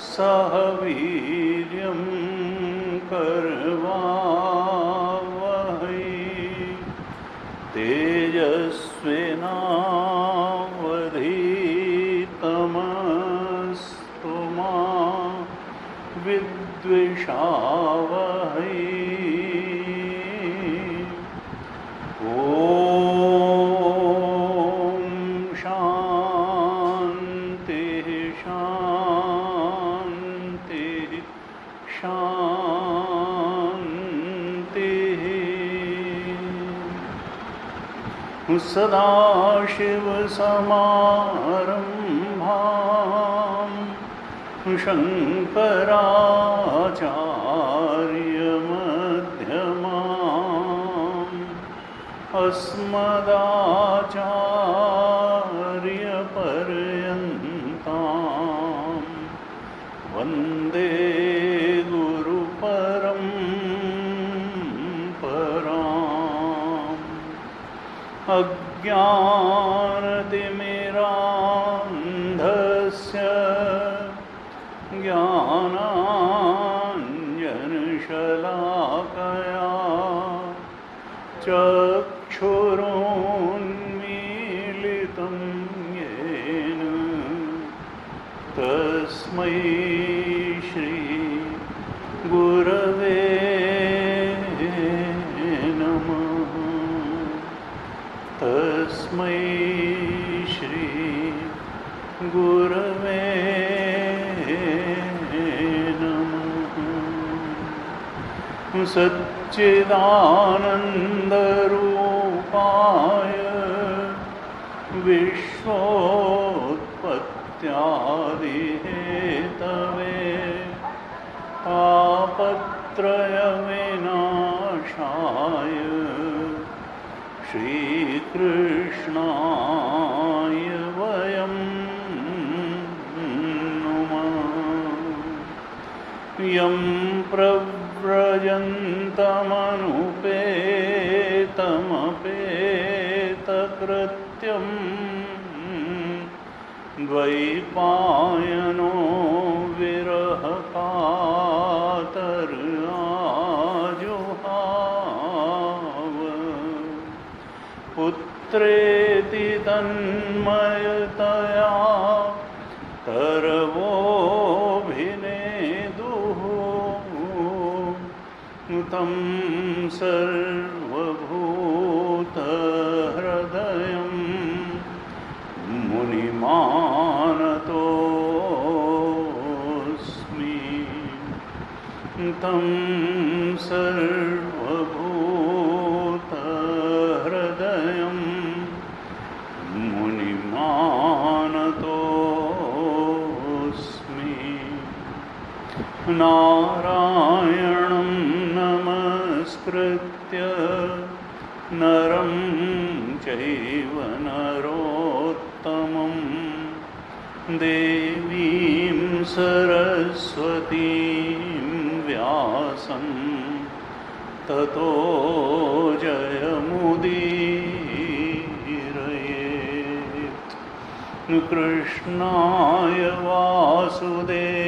सह वीर्यं करवावहै तेजस्विनावधीतमस्तु मा विद्विषावहै। ओम शांति शांति शांति। सदाशिवसमारम्भां शङ्कराचार्यमध्यमाम् अस्मदाचार्यपर्यन्तां वन्दे गुरुपरम्पराम्। अज्ञानतिमिरान्धस्य ज्ञानाञ्जनशलाकया चक्षुरुन्मीलितं येन तस्मै श्री गुरवे नमः। तस्मै श्री गुरवे नमः। सच्चिदानन्दरूपाय विश्वोत्पत्त्यादिहेतवे तापत्रयविनाशाय श्रीकृष्णाय वयं नुमः। यं प्रव्रजन्तमनुपेतमपेतकृत्यं द्वैपायनो विरहकातराजुहाव। पुत्रेति तन्मयतया तरवोऽभिनेदुः तं सर्वभूतहृदयं मुनिमानतोऽस्मि। तं सर्वभूतहृदयं मुनिमानतोऽस्मि। नारायणं नमस्कृत्य नरं चैव नरोत्तमं देवीं सरस्वतीं व्यासं ततो जयमुदीरयेत्। कृष्णाय वासुदेवाय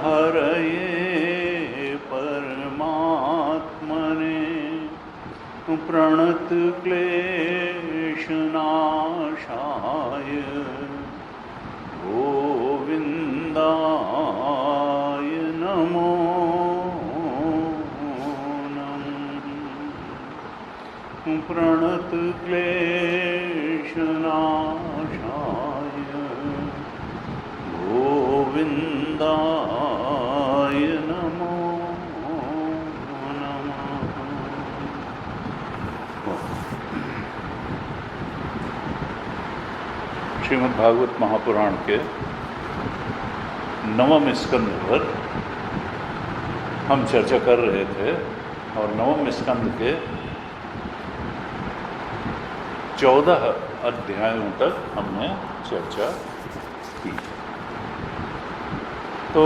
हरये परमात्मने प्रणतक्लेशनाशाय गोविन्दाय नमो नमः। प्रणतक्लेशनाशाय गोविन्दाय नमो नमः। श्रीमद् भागवत महापुराण के 9वें स्कंद पर हम चर्चा कर रहे थे और 9वें स्कंद के 14 अध्यायों तक हमने चर्चा की। तो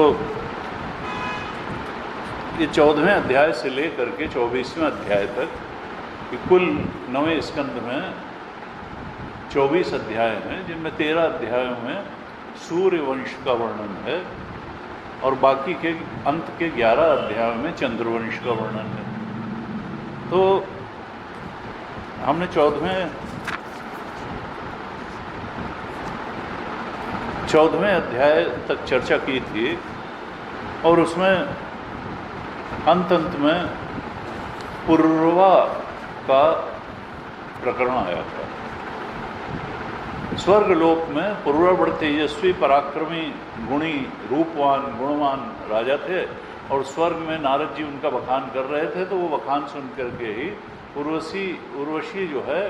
ये 14वें अध्याय से लेकर के 24वें अध्याय तक कि कुल 9वें स्कंद में 24 अध्याय हैं, जिनमें 13 अध्यायों में सूर्य वंश का वर्णन है और बाकी के अंत के 11 अध्यायों में चंद्रवंश का वर्णन है। तो हमने 14वें अध्याय तक चर्चा की थी और उसमें अंत में पूर्वा का प्रकरण आया था। स्वर्गलोक में पूर्वा बड़े तेजस्वी, पराक्रमी, गुणी, रूपवान, गुणवान राजा थे और स्वर्ग में नारद जी उनका बखान कर रहे थे। तो वो बखान सुन करके ही उर्वशी जो है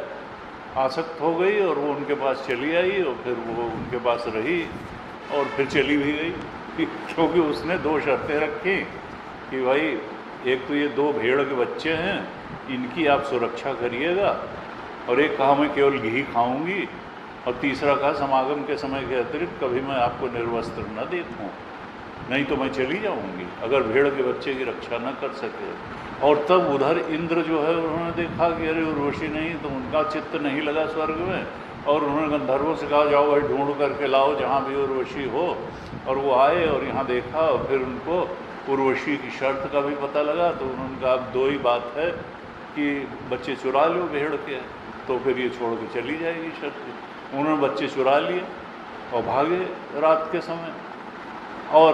आसक्त हो गई और वो उनके पास चली आई और फिर वो उनके पास रही और फिर चली भी गई, क्योंकि उसने 2 शर्तें रखी कि भाई एक तो ये 2 भेड़ के बच्चे हैं, इनकी आप सुरक्षा करिएगा, और एक कहा मैं केवल घी खाऊंगी, और तीसरा कहा समागम के समय के अतिरिक्त कभी मैं आपको निर्वस्त्र न देखूं, नहीं तो मैं चली जाऊंगी अगर भेड़ के बच्चे की रक्षा न कर सके। और तब उधर इंद्र जो है उन्होंने देखा कि अरे उर्वशी नहीं, तो उनका चित्त नहीं लगा स्वर्ग में, और उन्होंने गंधर्वों से कहा जाओ भाई ढूंढ करके लाओ जहाँ भी उर्वशी हो। और वो आए और यहाँ देखा और फिर उनको उर्वशी की शर्त का भी पता लगा। तो उन्होंने कहा अब 2 ही बात है कि बच्चे चुरा लो भेड़ के, तो फिर ये छोड़ के चली जाएगी शर्त। उन्होंने बच्चे चुरा लिए और भागे रात के समय, और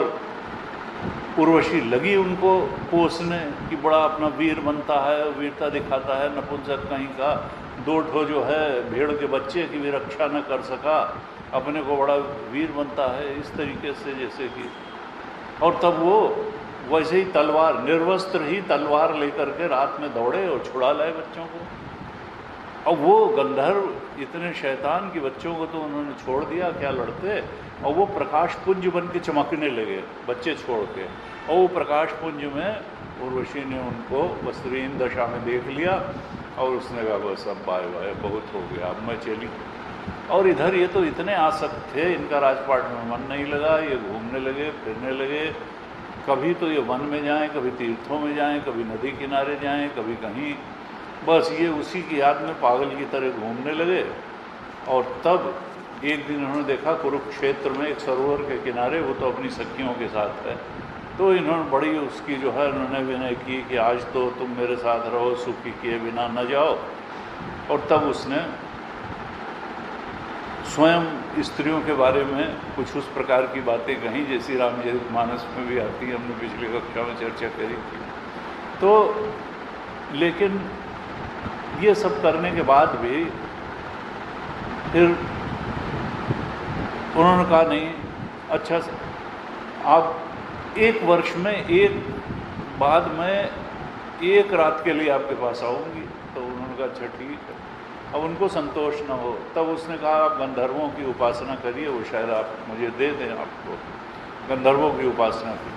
उर्वशी लगी उनको कोसने कि बड़ा अपना वीर बनता है, वीरता दिखाता है, नपुंसक कहीं का, 2 ठो जो है भेड़ के बच्चे की भी रक्षा न कर सका, अपने को बड़ा वीर बनता है, इस तरीके से जैसे कि। और तब वो वैसे ही तलवार, निर्वस्त्र ही तलवार लेकर के रात में दौड़े और छुड़ा लाए बच्चों को। और वो गंधर्व इतने शैतान कि बच्चों को तो उन्होंने छोड़ दिया, क्या लड़ते, और वो प्रकाश पुंज बन के चमकने लगे बच्चे छोड़ के। और वो प्रकाश पुंज में उर्वशी ने उनको वस्त्रहीन दशा में देख लिया और उसने कहा बस अब बाय बाय, बहुत हो गया, अब मैं चली। और इधर ये तो इतने आसक्त थे, इनका राजपाट में मन नहीं लगा, ये घूमने लगे, फिरने लगे, कभी तो ये वन में जाएं, कभी तीर्थों में जाएं, कभी नदी किनारे जाएं, कभी कहीं, बस ये उसी की याद में पागल की तरह घूमने लगे। और तब एक दिन उन्होंने देखा कुरुक्षेत्र में एक सरोवर के किनारे, वो तो अपनी सखियों के साथ है, तो इन्होंने बड़ी उसकी जो है उन्होंने विनय की कि आज तो तुम मेरे साथ रहो, सुखी किए बिना न जाओ। और तब उसने स्वयं स्त्रियों के बारे में कुछ उस प्रकार की बातें कहीं जैसी रामचरितमानस में भी आती है, हमने पिछली कक्षा में चर्चा करी थी। तो लेकिन ये सब करने के बाद भी फिर उन्होंने कहा नहीं, अच्छा आप 1 वर्ष में एक बाद में 1 रात के लिए आपके पास आऊँगी। तो उन्होंने कहा अच्छा ठीक है। अब उनको संतोष न हो, तब उसने कहा आप गंधर्वों की उपासना करिए, वो शायद आप मुझे दे दें आपको। गंधर्वों की उपासना की।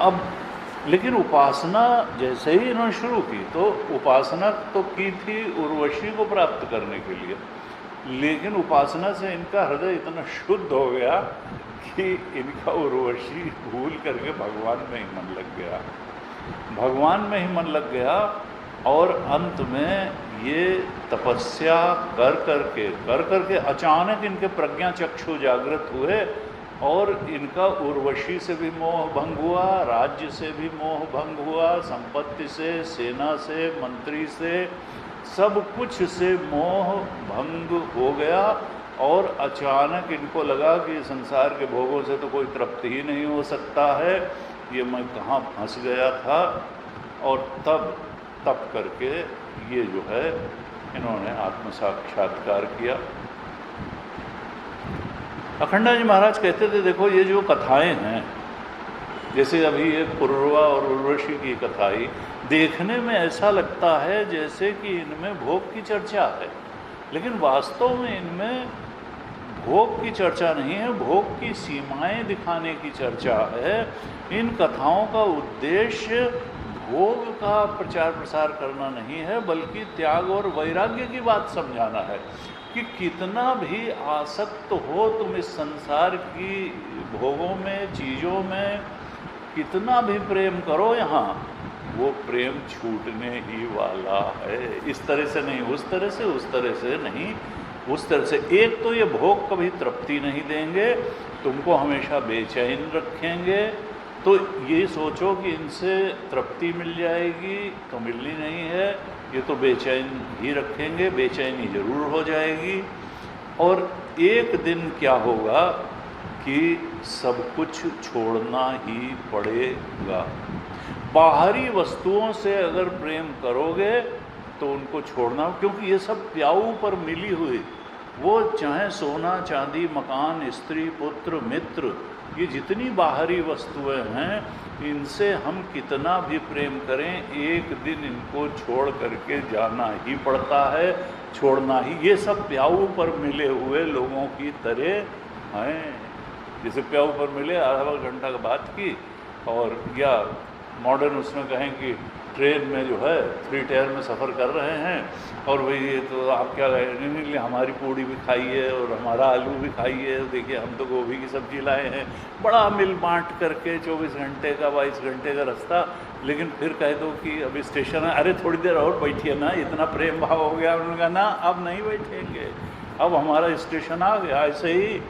अब लेकिन उपासना जैसे ही इन्होंने शुरू की, तो उपासना तो की थी उर्वशी को प्राप्त करने के लिए, लेकिन उपासना से इनका हृदय इतना शुद्ध हो गया कि इनका उर्वशी भूल करके भगवान में ही मन लग गया, भगवान में ही मन लग गया। और अंत में ये तपस्या कर करके अचानक इनके प्रज्ञा चक्षु जागृत हुए और इनका उर्वशी से भी मोह भंग हुआ, राज्य से भी मोह भंग हुआ, संपत्ति से, सेना से, मंत्री से, सब कुछ से मोह भंग हो गया। और अचानक इनको लगा कि संसार के भोगों से तो कोई तृप्ति ही नहीं हो सकता है, ये मैं कहाँ फंस गया था। और तब तप करके ये जो है इन्होंने आत्म साक्षात्कार किया। अखंडा जी महाराज कहते थे देखो ये जो कथाएं हैं, जैसे अभी ये पूर्वा और उर्वशी की कथाई, देखने में ऐसा लगता है जैसे कि इनमें भोग की चर्चा है, लेकिन वास्तव में इनमें भोग की चर्चा नहीं है, भोग की सीमाएं दिखाने की चर्चा है। इन कथाओं का उद्देश्य भोग का प्रचार प्रसार करना नहीं है, बल्कि त्याग और वैराग्य की बात समझाना है कि कितना भी आसक्त हो तुम इस संसार की भोगों में, चीज़ों में, कितना भी प्रेम करो, यहाँ वो प्रेम छूटने ही वाला है। इस तरह से नहीं, उस तरह से नहीं, उस तरह से एक तो ये भोग कभी तृप्ति नहीं देंगे, तुमको हमेशा बेचैन रखेंगे। तो ये सोचो कि इनसे तृप्ति मिल जाएगी, तो मिलनी नहीं है, ये तो बेचैन ही रखेंगे, बेचैनी जरूर हो जाएगी। और एक दिन क्या होगा कि सब कुछ छोड़ना ही पड़ेगा। बाहरी वस्तुओं से अगर प्रेम करोगे तो उनको छोड़ना, क्योंकि ये सब प्याऊ पर मिली हुई, वो चाहे सोना चांदी मकान स्त्री पुत्र मित्र, ये जितनी बाहरी वस्तुएं हैं, इनसे हम कितना भी प्रेम करें, एक दिन इनको छोड़ करके जाना ही पड़ता है, छोड़ना ही। ये सब प्याऊ पर मिले हुए लोगों की तरह हैं। जैसे प्याऊ पर मिले, आधा घंटा का बात की, और या मॉडर्न उसमें कहें कि ट्रेन में जो है 3 टायर में सफ़र कर रहे हैं, और वही तो आप क्या कहें, हमारी पूड़ी भी खाइए और हमारा आलू भी खाइए, देखिए हम तो गोभी की सब्ज़ी लाए हैं, बड़ा मिल बांट करके 24 घंटे का 22 घंटे का रास्ता। लेकिन फिर कह दो कि अभी स्टेशन है, अरे थोड़ी देर और बैठिए ना, इतना प्रेम भाव हो गया। उन्होंने कहा ना अब नहीं बैठेंगे, अब हमारा स्टेशन आ गया। ऐसे ही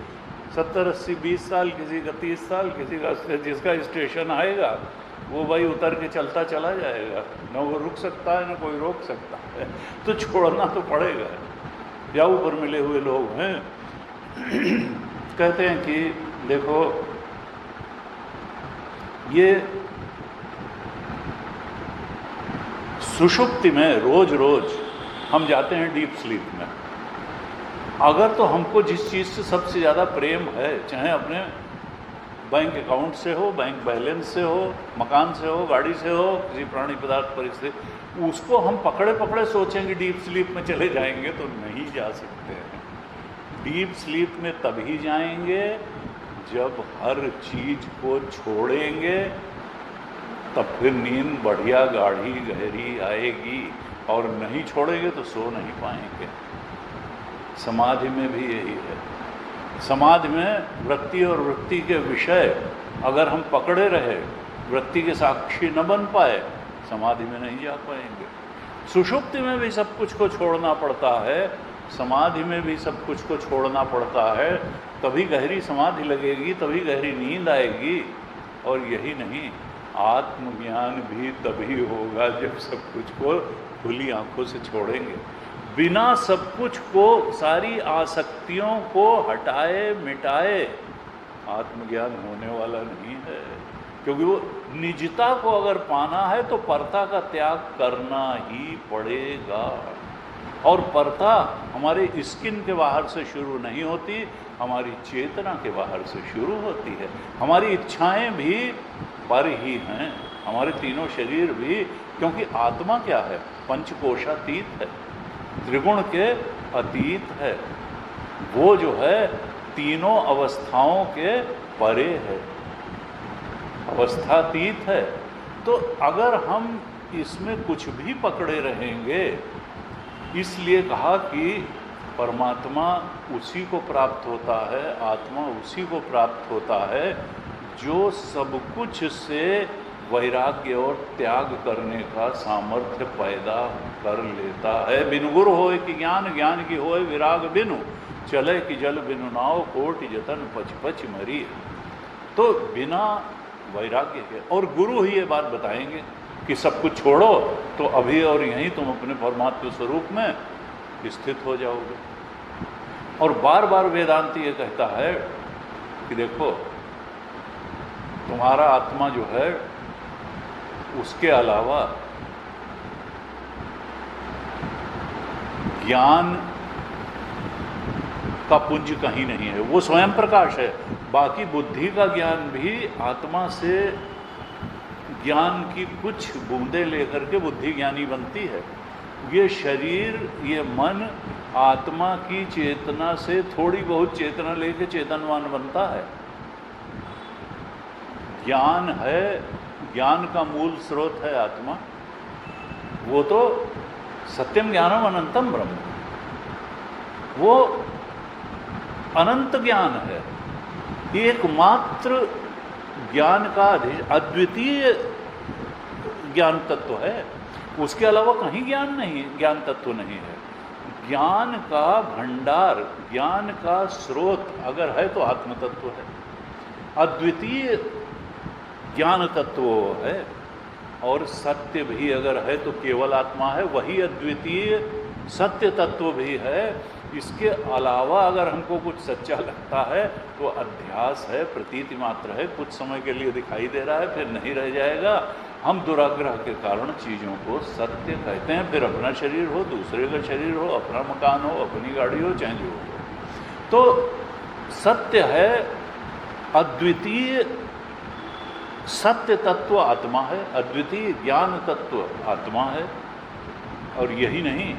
70 80 20 साल, किसी का 30 साल, किसी का, जिसका स्टेशन आएगा वो भाई उतर के चलता चला जाएगा, न वो रुक सकता है न कोई रोक सकता है। तो छोड़ना तो पड़ेगा। या ऊपर मिले हुए लोग हैं कहते हैं कि देखो ये सुषुप्ति में रोज रोज हम जाते हैं डीप स्लीप में। अगर तो हमको जिस चीज़ से सबसे ज़्यादा प्रेम है, चाहे अपने बैंक अकाउंट से हो, बैंक बैलेंस से हो, मकान से हो, गाड़ी से हो, किसी प्राणी पदार्थ परिस्थिति, उसको हम पकड़े पकड़े सोचेंगे डीप स्लीप में चले जाएंगे, तो नहीं जा सकते हैं। डीप स्लीप में तभी जाएंगे जब हर चीज़ को छोड़ेंगे, तब फिर नींद बढ़िया गाढ़ी गहरी आएगी। और नहीं छोड़ेंगे तो सो नहीं पाएंगे। समाधि में भी यही है। समाधि में वृत्ति और वृत्ति के विषय अगर हम पकड़े रहे, वृत्ति के साक्षी न बन पाए, समाधि में नहीं जा पाएंगे। सुषुप्ति में भी सब कुछ को छोड़ना पड़ता है, समाधि में भी सब कुछ को छोड़ना पड़ता है, तभी गहरी समाधि लगेगी, तभी गहरी नींद आएगी। और यही नहीं, आत्मज्ञान भी तभी होगा जब सब कुछ को खुली आंखों से छोड़ेंगे। बिना सब कुछ को, सारी आसक्तियों को हटाए मिटाए आत्मज्ञान होने वाला नहीं है। क्योंकि वो निजता को अगर पाना है तो परता का त्याग करना ही पड़ेगा। और परता हमारे स्किन के बाहर से शुरू नहीं होती, हमारी चेतना के बाहर से शुरू होती है। हमारी इच्छाएं भी पर ही हैं, हमारे तीनों शरीर भी, क्योंकि आत्मा क्या है, पंचकोशातीत है, त्रिगुण के अतीत है, वो जो है तीनों अवस्थाओं के परे है, अवस्थातीत है। तो अगर हम इसमें कुछ भी पकड़े रहेंगे, इसलिए कहा कि परमात्मा उसी को प्राप्त होता है, आत्मा उसी को प्राप्त होता है जो सब कुछ से वैराग्य और त्याग करने का सामर्थ्य पैदा कर लेता है। बिनु गुरु होए कि ज्ञान, ज्ञान की होए विराग बिनु, चले कि जल बिनु नाव, कोटि जतन पच पच मरी। तो बिना वैराग्य के, और गुरु ही ये बात बताएंगे कि सब कुछ छोड़ो तो अभी और यहीं तुम अपने परमात्मा स्वरूप में स्थित हो जाओगे। और बार बार वेदांत ये कहता है कि देखो तुम्हारा आत्मा जो है उसके अलावा ज्ञान का पुंज कहीं नहीं है, वो स्वयं प्रकाश है। बाकी बुद्धि का ज्ञान भी आत्मा से ज्ञान की कुछ बूंदें लेकर के बुद्धि ज्ञानी बनती है। ये शरीर, ये मन आत्मा की चेतना से थोड़ी बहुत चेतना लेके चेतनवान बनता है। ज्ञान है, ज्ञान का मूल स्रोत है आत्मा, वो तो सत्यम ज्ञानम अनंतम ब्रह्म, वो अनंत ज्ञान है, एकमात्र ज्ञान का अद्वितीय ज्ञान तत्व है। उसके अलावा कहीं ज्ञान नहीं, ज्ञान तत्व नहीं है। ज्ञान का भंडार, ज्ञान का स्रोत अगर है तो आत्म तत्व है। अद्वितीय ज्ञान तत्व है, और सत्य भी अगर है तो केवल आत्मा है, वही अद्वितीय सत्य तत्व भी है। इसके अलावा अगर हमको कुछ सच्चा लगता है तो अध्यास है, प्रतीति मात्र है, कुछ समय के लिए दिखाई दे रहा है, फिर नहीं रह जाएगा। हम दुराग्रह के कारण चीज़ों को सत्य कहते हैं, फिर अपना शरीर हो, दूसरे का शरीर हो, अपना मकान हो, अपनी गाड़ी हो, चाहे जो हो। तो सत्य है, अद्वितीय सत्य तत्व आत्मा है, अद्वितीय ज्ञान तत्व आत्मा है। और यही नहीं,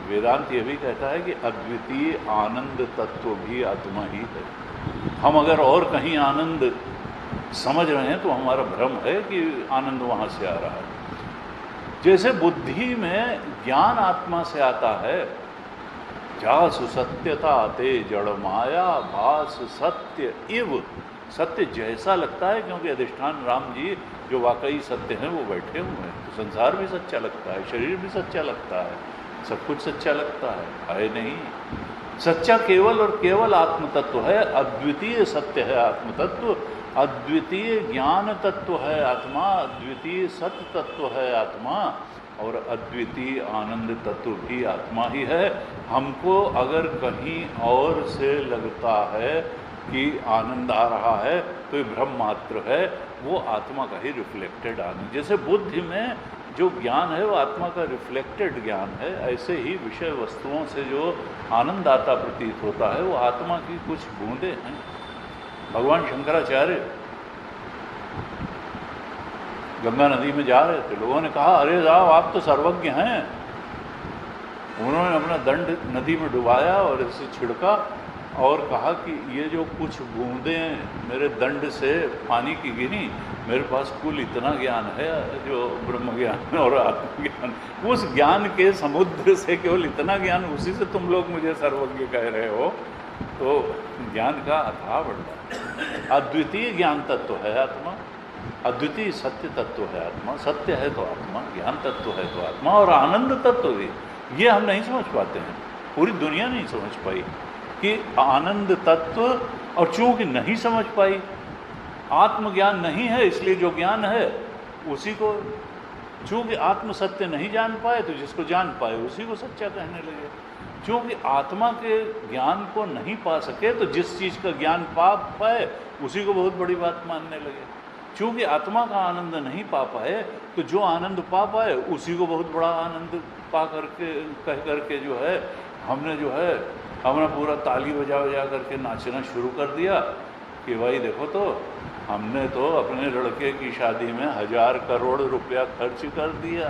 वेदांत ये भी कहता है कि अद्वितीय आनंद तत्व भी आत्मा ही है। हम अगर और कहीं आनंद समझ रहे हैं तो हमारा भ्रम है कि आनंद वहाँ से आ रहा है। जैसे बुद्धि में ज्ञान आत्मा से आता है, जासु सत्यता ते जड़ माया भास सत्य इव, सत्य जैसा लगता है, क्योंकि अधिष्ठान राम जी जो वाकई सत्य हैं वो बैठे हुए हैं। तो संसार भी सच्चा लगता है, शरीर भी सच्चा लगता है, सब कुछ सच्चा लगता है नहीं। सच्चा केवल और केवल आत्म तत्व है, अद्वितीय सत्य है आत्म तत्व, अद्वितीय ज्ञान तत्व है आत्मा, अद्वितीय सत्य तत्व है आत्मा, और अद्वितीय आनंद तत्व भी आत्मा ही है। हमको अगर कहीं और से लगता है कि आनंद आ रहा है तो ये भ्रम मात्र है, वो आत्मा का ही रिफ्लेक्टेड आनंद। जैसे बुद्धि में जो ज्ञान है वो आत्मा का रिफ्लेक्टेड ज्ञान है, ऐसे ही विषय वस्तुओं से जो आनंद आता प्रतीत होता है वो आत्मा की कुछ बूंदें हैं। भगवान शंकराचार्य गंगा नदी में जा रहे थे, लोगों ने कहा अरे साहब आप तो सर्वज्ञ हैं। उन्होंने अपना दंड नदी में डुबाया और इसे छिड़का और कहा कि ये जो कुछ बूंदें मेरे दंड से पानी की गिरी, मेरे पास कुल इतना ज्ञान है जो ब्रह्म ज्ञान और आत्मज्ञान, उस ज्ञान के समुद्र से केवल इतना ज्ञान, उसी से तुम लोग मुझे सर्वज्ञ कह रहे हो। तो ज्ञान का अथाह भंडार, अद्वितीय ज्ञान तत्व है आत्मा, अद्वितीय सत्य तत्व है आत्मा, सत्य है तो आत्मा, ज्ञान तत्व है तो आत्मा, और आनंद तत्व भी। ये हम नहीं समझ पाते हैं, पूरी दुनिया नहीं समझ पाई कि आनंद तत्व, और चूंकि नहीं समझ पाई, आत्मज्ञान नहीं है, इसलिए जो ज्ञान है उसी को, चूंकि आत्म सत्य नहीं जान पाए तो जिसको जान पाए उसी को सच्चा कहने लगे। चूंकि आत्मा के ज्ञान को नहीं पा सके तो जिस चीज़ का ज्ञान पा पाए उसी को बहुत बड़ी बात मानने लगे। चूंकि आत्मा का आनंद नहीं पा पाए तो जो आनंद पा पाए उसी को बहुत बड़ा आनंद पा करके कह करके जो है हमने पूरा ताली बजा बजा करके नाचना शुरू कर दिया कि भाई देखो तो हमने तो अपने लड़के की शादी में 1000 करोड़ रुपया खर्च कर दिया,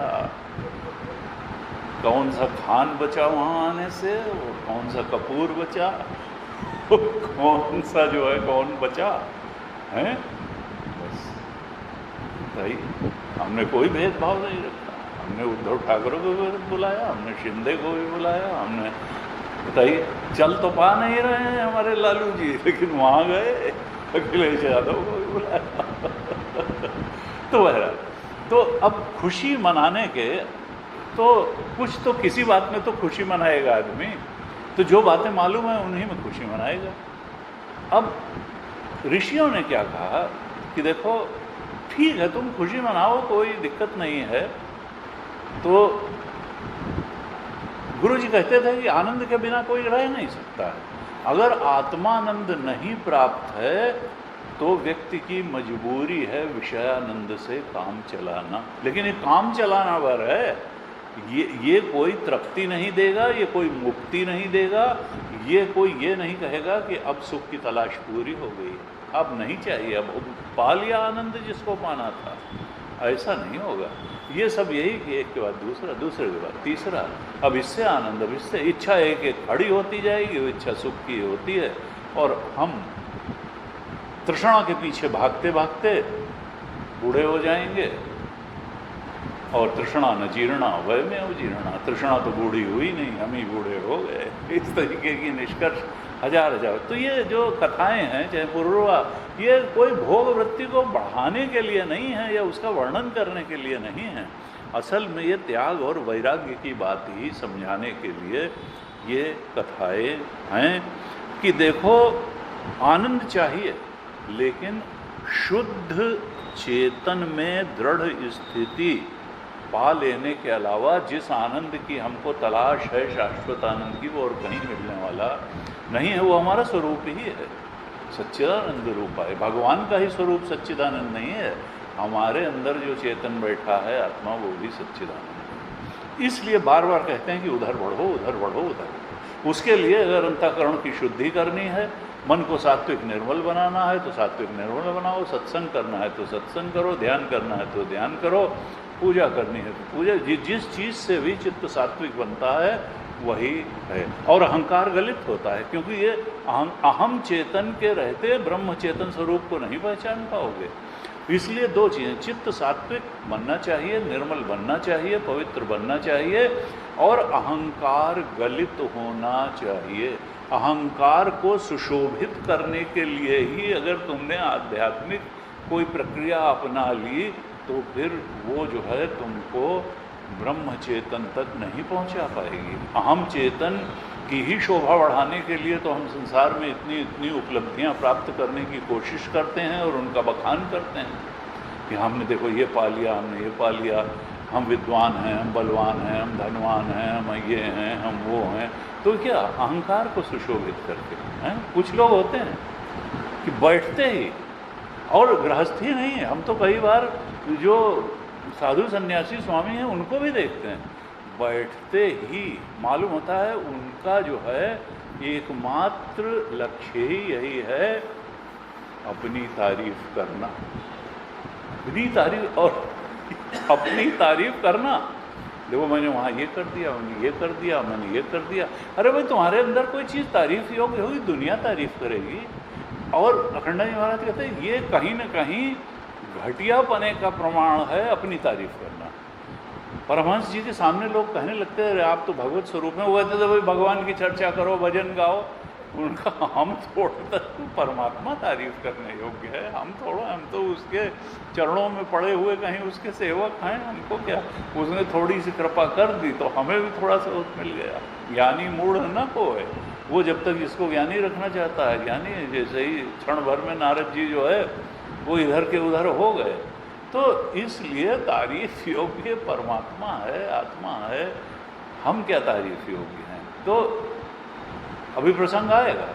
कौन सा खान बचा वहाँ आने से, और कौन सा कपूर बचा, कौन सा जो है कौन बचा है, बस भाई हमने कोई भेदभाव नहीं रखा। हमने उद्धव ठाकरे को भी बुलाया, हमने शिंदे को भी बुलाया, हमने बताइए चल तो पा नहीं रहे हैं हमारे लालू जी, लेकिन वहाँ गए, अखिलेश यादव को भी बुलाया। तो बहरहाल, तो अब खुशी मनाने के तो कुछ तो किसी बात में तो खुशी मनाएगा आदमी, तो जो बातें मालूम है उन्हीं में खुशी मनाएगा। अब ऋषियों ने क्या कहा कि देखो ठीक है तुम खुशी मनाओ, कोई दिक्कत नहीं है। तो गुरु जी कहते थे कि आनंद के बिना कोई रह नहीं सकता है। अगर आत्मानंद नहीं प्राप्त है तो व्यक्ति की मजबूरी है विषयानंद से काम चलाना, लेकिन ये काम चलाना भर है, ये कोई तृप्ति नहीं देगा, ये कोई मुक्ति नहीं देगा, ये कोई ये नहीं कहेगा कि अब सुख की तलाश पूरी हो गई, अब नहीं चाहिए, अब पा लिया आनंद जिसको पाना था, ऐसा नहीं होगा। ये सब यही कि एक के बाद दूसरा, दूसरे के बाद तीसरा, अब इससे आनंद, अब इससे इच्छा एक एक खड़ी होती जाएगी, वो इच्छा सुख की होती है, और हम तृष्णा के पीछे भागते भागते बूढ़े हो जाएंगे। और तृष्णा न जीर्णा वय में अवजीर्णा, तृष्णा तो बूढ़ी हुई नहीं, हम ही बूढ़े हो गए। इस तरीके की निष्कर्ष हजार। तो ये जो कथाएं हैं चाहे पूर्वा, ये कोई भोग वृत्ति को बढ़ाने के लिए नहीं है या उसका वर्णन करने के लिए नहीं है, असल में ये त्याग और वैराग्य की बात ही समझाने के लिए ये कथाएं हैं कि देखो, आनंद चाहिए, लेकिन शुद्ध चेतन में दृढ़ स्थिति पा लेने के अलावा जिस आनंद की हमको तलाश है, शाश्वत आनंद की, वो और कहीं मिलने वाला नहीं है। वो हमारा स्वरूप ही है, सच्चिदानंद रूप है। भगवान का ही स्वरूप सच्चिदानंद नहीं है, हमारे अंदर जो चेतन बैठा है आत्मा, वो भी सच्चिदानंद है। इसलिए बार बार कहते हैं कि उधर बढ़ो, उधर बढ़ो, उधर बढ़ो। उसके लिए अगर अंतःकरण की शुद्धि करनी है, मन को सात्विक निर्मल बनाना है तो सात्विक निर्मल बनाओ, सत्संग करना है तो सत्संग करो, ध्यान करना है तो ध्यान करो, पूजा करनी है तो पूजा। जिस चीज़ से भी चित्त सात्विक बनता है वही है। और अहंकार गलित होता है, क्योंकि ये अहम चेतन के रहते ब्रह्म चेतन स्वरूप को नहीं पहचान पाओगे। इसलिए दो चीज़ें, चित्त सात्विक बनना चाहिए, निर्मल बनना चाहिए, पवित्र बनना चाहिए, और अहंकार गलित होना चाहिए। अहंकार को सुशोभित करने के लिए ही अगर तुमने आध्यात्मिक कोई प्रक्रिया अपना ली तो फिर वो जो है तुमको ब्रह्म चेतन तक नहीं पहुंचा पाएगी। अहम चेतन की ही शोभा बढ़ाने के लिए तो हम संसार में इतनी इतनी उपलब्धियां प्राप्त करने की कोशिश करते हैं और उनका बखान करते हैं कि हमने देखो ये पा लिया, हमने ये पा लिया, हम विद्वान हैं, हम बलवान हैं, हम धनवान हैं, हम ये हैं, हम वो हैं। तो क्या अहंकार को सुशोभित करके हैं? कुछ लोग होते हैं कि बैठते ही, और गृहस्थी नहीं है, हम तो कई बार जो साधु सन्यासी स्वामी हैं उनको भी देखते हैं, बैठते ही मालूम होता है उनका जो है एकमात्र लक्ष्य ही यही है, अपनी तारीफ करना, अपनी तारीफ और अपनी तारीफ करना। देखो मैंने वहाँ ये कर दिया, मैंने ये कर दिया, मैंने ये कर दिया। अरे भाई, तुम्हारे अंदर कोई चीज़ तारीफ योग्य होगी, दुनिया तारीफ करेगी। और अखंडानंद महाराज कहते हैं ये कहीं ना कहीं घटियापने का प्रमाण है, अपनी तारीफ करना। परमहंस जी के सामने लोग कहने लगते हैं आप तो भगवत स्वरूप में, वो कहते थे भाई भगवान की चर्चा करो, भजन गाओ। उनका हम थोड़ा परमात्मा तारीफ करने योग्य है, हम तो उसके चरणों में पड़े हुए कहीं उसके सेवक हैं, हमको क्या। उसने थोड़ी सी कृपा कर दी तो हमें भी थोड़ा सा मिल गया। ज्ञानी मूढ़ न कोय, वो जब तक इसको ज्ञानी रखना चाहता है ज्ञानी है। जैसे ही क्षण भर में नारद जी जो है वो इधर के उधर हो गए। तो इसलिए तारीफ योग्य परमात्मा है, आत्मा है, हम क्या तारीफ योग्य हैं। तो अभी प्रसंग आएगा।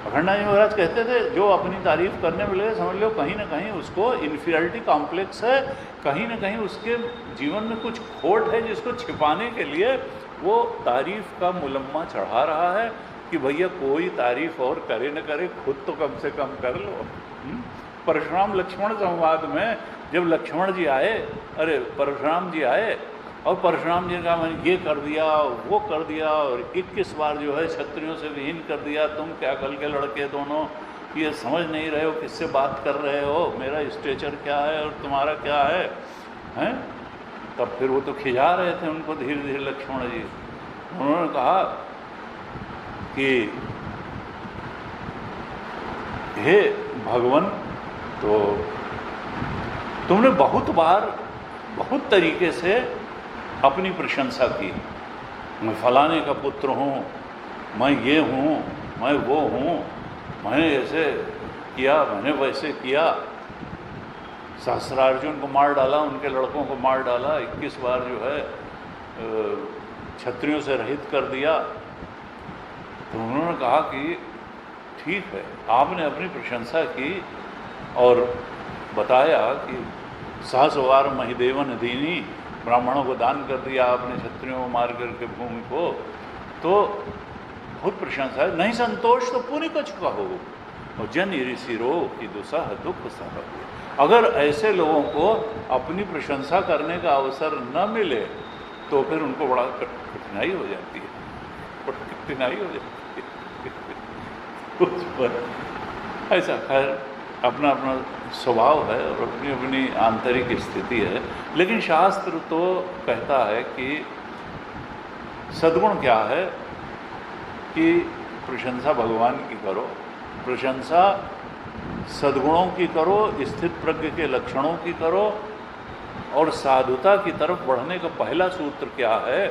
अखंडानंद महाराज कहते थे जो अपनी तारीफ करने में लगे, समझ लो कहीं ना कहीं उसको इन्फीरियरिटी कॉम्प्लेक्स है, कहीं ना कहीं उसके जीवन में कुछ खोट है, जिसको छिपाने के लिए वो तारीफ का मुलम्मा चढ़ा रहा है कि भैया कोई तारीफ और करे न करे, खुद तो कम से कम कर लो। परशुराम लक्ष्मण संवाद में जब लक्ष्मण जी आए, अरे परशुराम जी आए और परशुराम जी ने कहा मैंने ये कर दिया, वो कर दिया, और 21 बार जो है क्षत्रियों से विहीन कर दिया। तुम क्या कल के लड़के दोनों ये समझ नहीं रहे हो किससे बात कर रहे हो, मेरा स्टेचर क्या है और तुम्हारा क्या है, हैं? तब फिर वो तो खिजा रहे थे उनको धीरे धीरे लक्ष्मण जी। उन्होंने कहा कि हे भगवान, तो तुमने बहुत बार बहुत तरीके से अपनी प्रशंसा की, मैं फलाने का पुत्र हूँ, मैं ये हूँ, मैं वो हूँ, मैंने ऐसे किया, मैंने वैसे किया। सहस्रार्जुन को मार डाला, उनके लड़कों को मार डाला, 21 बार जो है क्षत्रियों से रहित कर दिया। तो उन्होंने कहा कि ठीक है, आपने अपनी प्रशंसा की और बताया कि सहस्रवार महिदेवन दीनी, ब्राह्मणों को दान कर दिया आपने, क्षत्रियों को मार करके भूमि को, तो बहुत प्रशंसा है। नहीं संतोष तो पुनि कछुका हो, और जन ऋषिरो की दुसह दुख सह। अगर ऐसे लोगों को अपनी प्रशंसा करने का अवसर न मिले तो फिर उनको बड़ा कठिनाई हो जाती है, कठिनाई हो जाती है। उस पर ऐसा खैर अपना अपना स्वभाव है और अपनी अपनी आंतरिक स्थिति है। लेकिन शास्त्र तो कहता है कि सद्गुण क्या है कि प्रशंसा भगवान की करो, प्रशंसा सद्गुणों की करो, स्थित प्रज्ञ के लक्षणों की करो, और साधुता की तरफ बढ़ने का पहला सूत्र क्या है?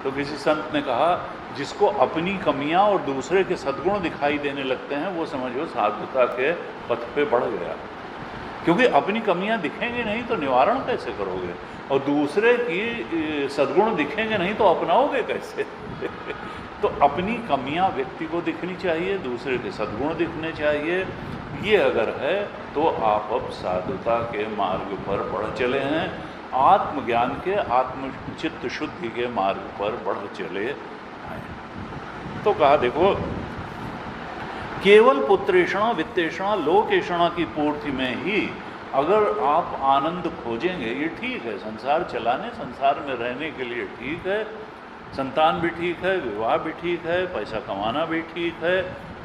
तो किसी संत ने कहा, जिसको अपनी कमियां और दूसरे के सद्गुण दिखाई देने लगते हैं वो समझो साधुता के पथ पे बढ़ गया। क्योंकि अपनी कमियां दिखेंगी नहीं तो निवारण कैसे करोगे, और दूसरे की सद्गुण दिखेंगे नहीं तो अपनाओगे कैसे? तो अपनी कमियां व्यक्ति को दिखनी चाहिए, दूसरे के सद्गुण दिखने चाहिए। ये अगर है तो आप अब साधुता के मार्ग पर बढ़ चले हैं, आत्मज्ञान के, आत्मचित्त शुद्धि के मार्ग पर बढ़ चले हैं। तो कहा देखो, केवल पुत्रेषणा वित्तेषणा लोकेषणा की पूर्ति में ही अगर आप आनंद खोजेंगे, ये ठीक है, संसार चलाने, संसार में रहने के लिए ठीक है, संतान भी ठीक है, विवाह भी ठीक है, पैसा कमाना भी ठीक है,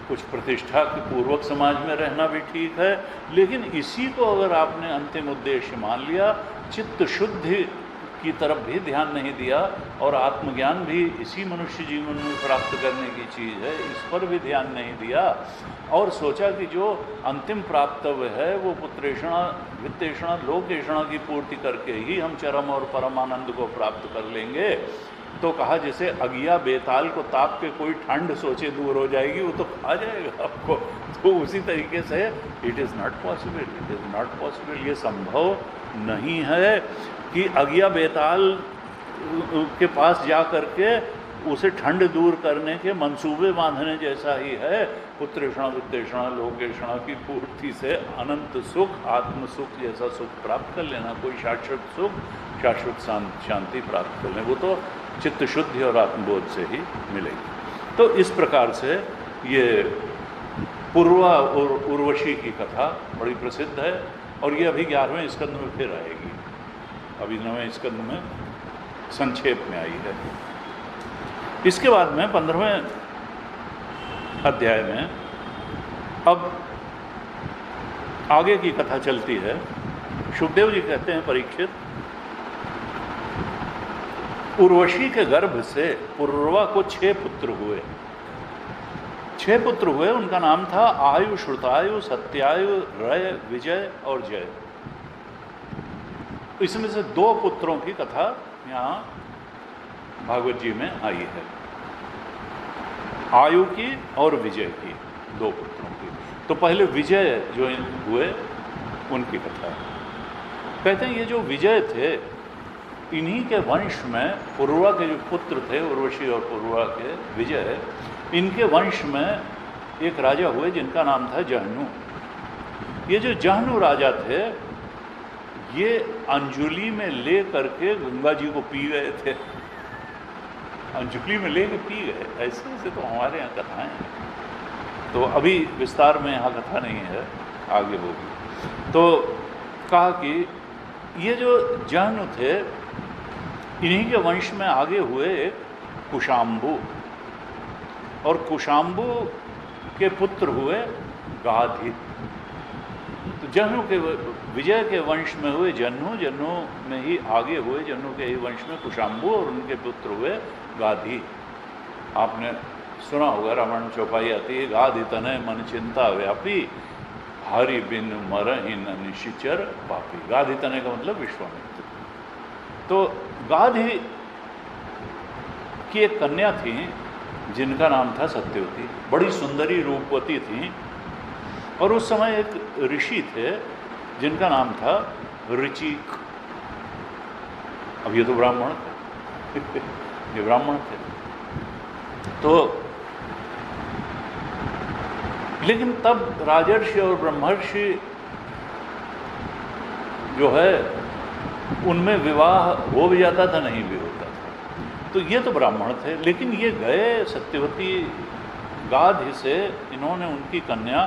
कुछ प्रतिष्ठा के पूर्वक समाज में रहना भी ठीक है, लेकिन इसी को अगर आपने अंतिम उद्देश्य मान लिया, चित्त शुद्धि की तरफ भी ध्यान नहीं दिया, और आत्मज्ञान भी इसी मनुष्य जीवन में प्राप्त करने की चीज़ है, इस पर भी ध्यान नहीं दिया, और सोचा कि जो अंतिम प्राप्तव्य है वो पुत्रेषणा वित्तेषणा लोकेषणा की पूर्ति करके ही हम चरम और परमानंद को प्राप्त कर लेंगे। तो कहा जैसे अगिया बेताल को ताप के कोई ठंड सोचे दूर हो जाएगी, वो तो खा जाएगा आपको। तो उसी तरीके से it is not possible, it is not possible, ये संभव नहीं है कि अगिया बेताल के पास जा करके उसे ठंड दूर करने के मंसूबे बांधने जैसा ही है पुत्रेषणा वित्तेषणा लोकेषणा की पूर्ति से अनंत सुख, आत्म सुख जैसा सुख प्राप्त कर लेना, कोई शाश्वत सुख, शाश्वत शांति प्राप्त कर लें, वो तो चित्त शुद्धि और आत्मबोध से ही मिलेगी। तो इस प्रकार से ये पूर्वा और उर्वशी की कथा बड़ी प्रसिद्ध है, और ये अभी 11वें स्कंद में फिर आएगी, अभी 9वें स्कंद में संक्षेप में आई है। इसके बाद में 15वें अध्याय में अब आगे की कथा चलती है। शुकदेव जी कहते हैं, परीक्षित, उर्वशी के गर्भ से पूर्वा को 6 पुत्र हुए। 6 पुत्र हुए, उनका नाम था आयु, श्रुतायु, सत्यायु, रय, विजय और जय। इसमें से 2 पुत्रों की कथा यहाँ भागवत जी में आई है, आयु की और विजय की, 2 पुत्रों की। तो पहले विजय जो हुए उनकी कथा है। कहते हैं ये जो विजय थे, इन्हीं के वंश में पूर्वा के जो पुत्र थे, उर्वशी और पूर्वा के विजय, इनके वंश में एक राजा हुए जिनका नाम था जहनु। ये जो जहनु राजा थे, ये अंजुली में ले करके गंगा जी को पी गए थे, अंजुली में लेके पी गए। ऐसे ऐसे तो हमारे यहाँ कथाएं हैं, तो अभी विस्तार में यहाँ कथा नहीं है, आगे होगी। तो कहा कि ये जो जहनु थे, इन्हीं के वंश में आगे हुए कुशाम्बु, और कुशाम्बु के पुत्र हुए गाधी। तो जहनु के, विजय के वंश में हुए जन्नु, जन्नु में ही आगे हुए, जन्नु के ही वंश में कुशाम्बु, और उनके पुत्र हुए गाधी। आपने सुना होगा, रामायण चौपाई आती है, गाधी तनय मन चिंता व्यापी, हरि बिन मरहि न निशिचर पापी। गाधी तनय का मतलब विश्वामित्र। तो गाधी की एक कन्या थी जिनका नाम था सत्यवती, बड़ी सुंदरी रूपवती थी, और उस समय एक ऋषि थे जिनका नाम था ऋचिक। अब ये तो ब्राह्मण थे ये ब्राह्मण थे। तो लेकिन तब राजर्षि और ब्रह्मर्षि जो है उनमें विवाह हो भी जाता था, नहीं भी होता था। तो ये तो ब्राह्मण थे, लेकिन ये गए सत्यवती गाधी से, इन्होंने उनकी कन्या,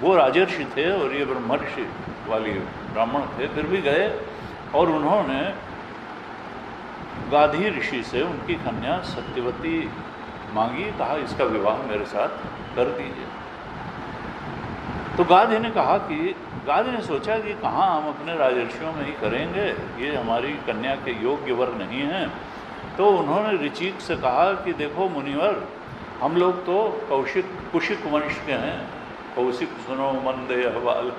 वो राजर्षि थे और ये ब्रह्मर्षि वाली ब्राह्मण थे, फिर भी गए और उन्होंने गाधी ऋषि से उनकी कन्या सत्यवती मांगी, कहा इसका विवाह मेरे साथ कर दीजिए। तो गाधी ने कहा कि, गाधी ने सोचा कि कहाँ हम अपने राजर्षियों में ही करेंगे, ये हमारी कन्या के योग्य वर नहीं हैं। तो उन्होंने ऋचिक से कहा कि देखो मुनिवर, हम लोग तो कुशिक वंश के हैं, कौशिक सुनो मंदे हवाल,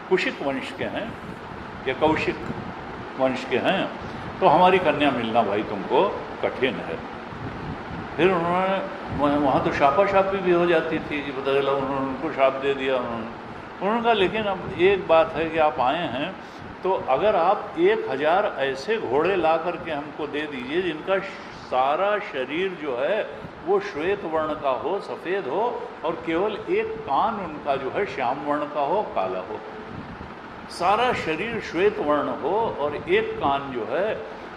कुशिक वंश के हैं, या कौशिक वंश के हैं, तो हमारी कन्या मिलना भाई तुमको कठिन है। फिर उन्होंने वहाँ तो शापाशापी भी हो जाती थी कि पता चला उन्होंने उनको शाप दे दिया। उन्होंने कहा लेकिन अब एक बात है कि आप आए हैं तो अगर आप 1000 ऐसे घोड़े ला करके हमको दे दीजिए जिनका सारा शरीर जो है वो श्वेत वर्ण का हो, सफ़ेद हो, और केवल एक कान उनका जो है श्याम वर्ण का हो, काला हो। सारा शरीर श्वेत वर्ण हो और एक कान जो है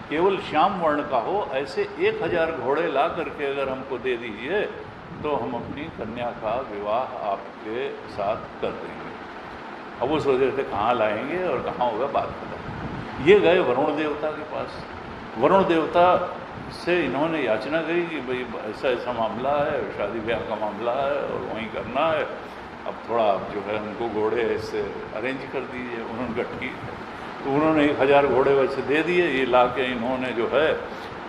केवल श्याम वर्ण का हो, ऐसे 1000 घोड़े ला करके अगर हमको दे दीजिए तो हम अपनी कन्या का विवाह आपके साथ कर देंगे। अब वो सोच रहे थे कहाँ लाएंगे और कहाँ होगा बात पता। ये गए वरुण देवता के पास। वरुण देवता से इन्होंने याचना करी कि भाई ऐसा ऐसा मामला है, शादी ब्याह का मामला है और वहीं करना है, अब थोड़ा आप जो है उनको घोड़े ऐसे अरेंज कर दीजिए। उन्होंने कहा ठीक है। तो उन्होंने 1000 घोड़े वैसे दे दिए। ये ला के इन्होंने जो है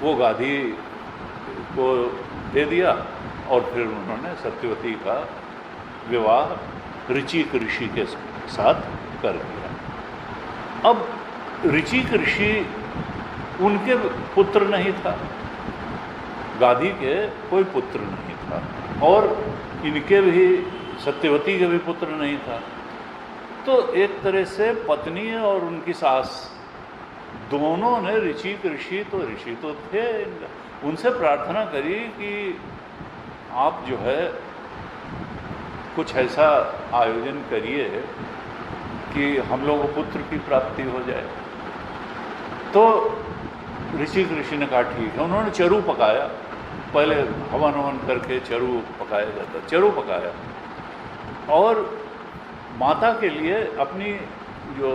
वो गाधी को दे दिया और फिर उन्होंने सत्यवती का विवाह ऋचिक ऋषि के साथ कर दिया। अब ऋचिक ऋषि उनके पुत्र नहीं था, गाधी के कोई पुत्र नहीं था और इनके भी सत्यवती के भी पुत्र नहीं था। तो एक तरह से पत्नी और उनकी सास दोनों ने ऋचिक ऋषि तो थे, उनसे प्रार्थना करी कि आप जो है कुछ ऐसा आयोजन करिए कि हम लोगों को पुत्र की प्राप्ति हो जाए। तो ऋषिक ऋषि ने कहा ठीक है। उन्होंने चरू पकाया, पहले हवन हवन करके चरू पकाया जाता, चरू पकाया और माता के लिए अपनी जो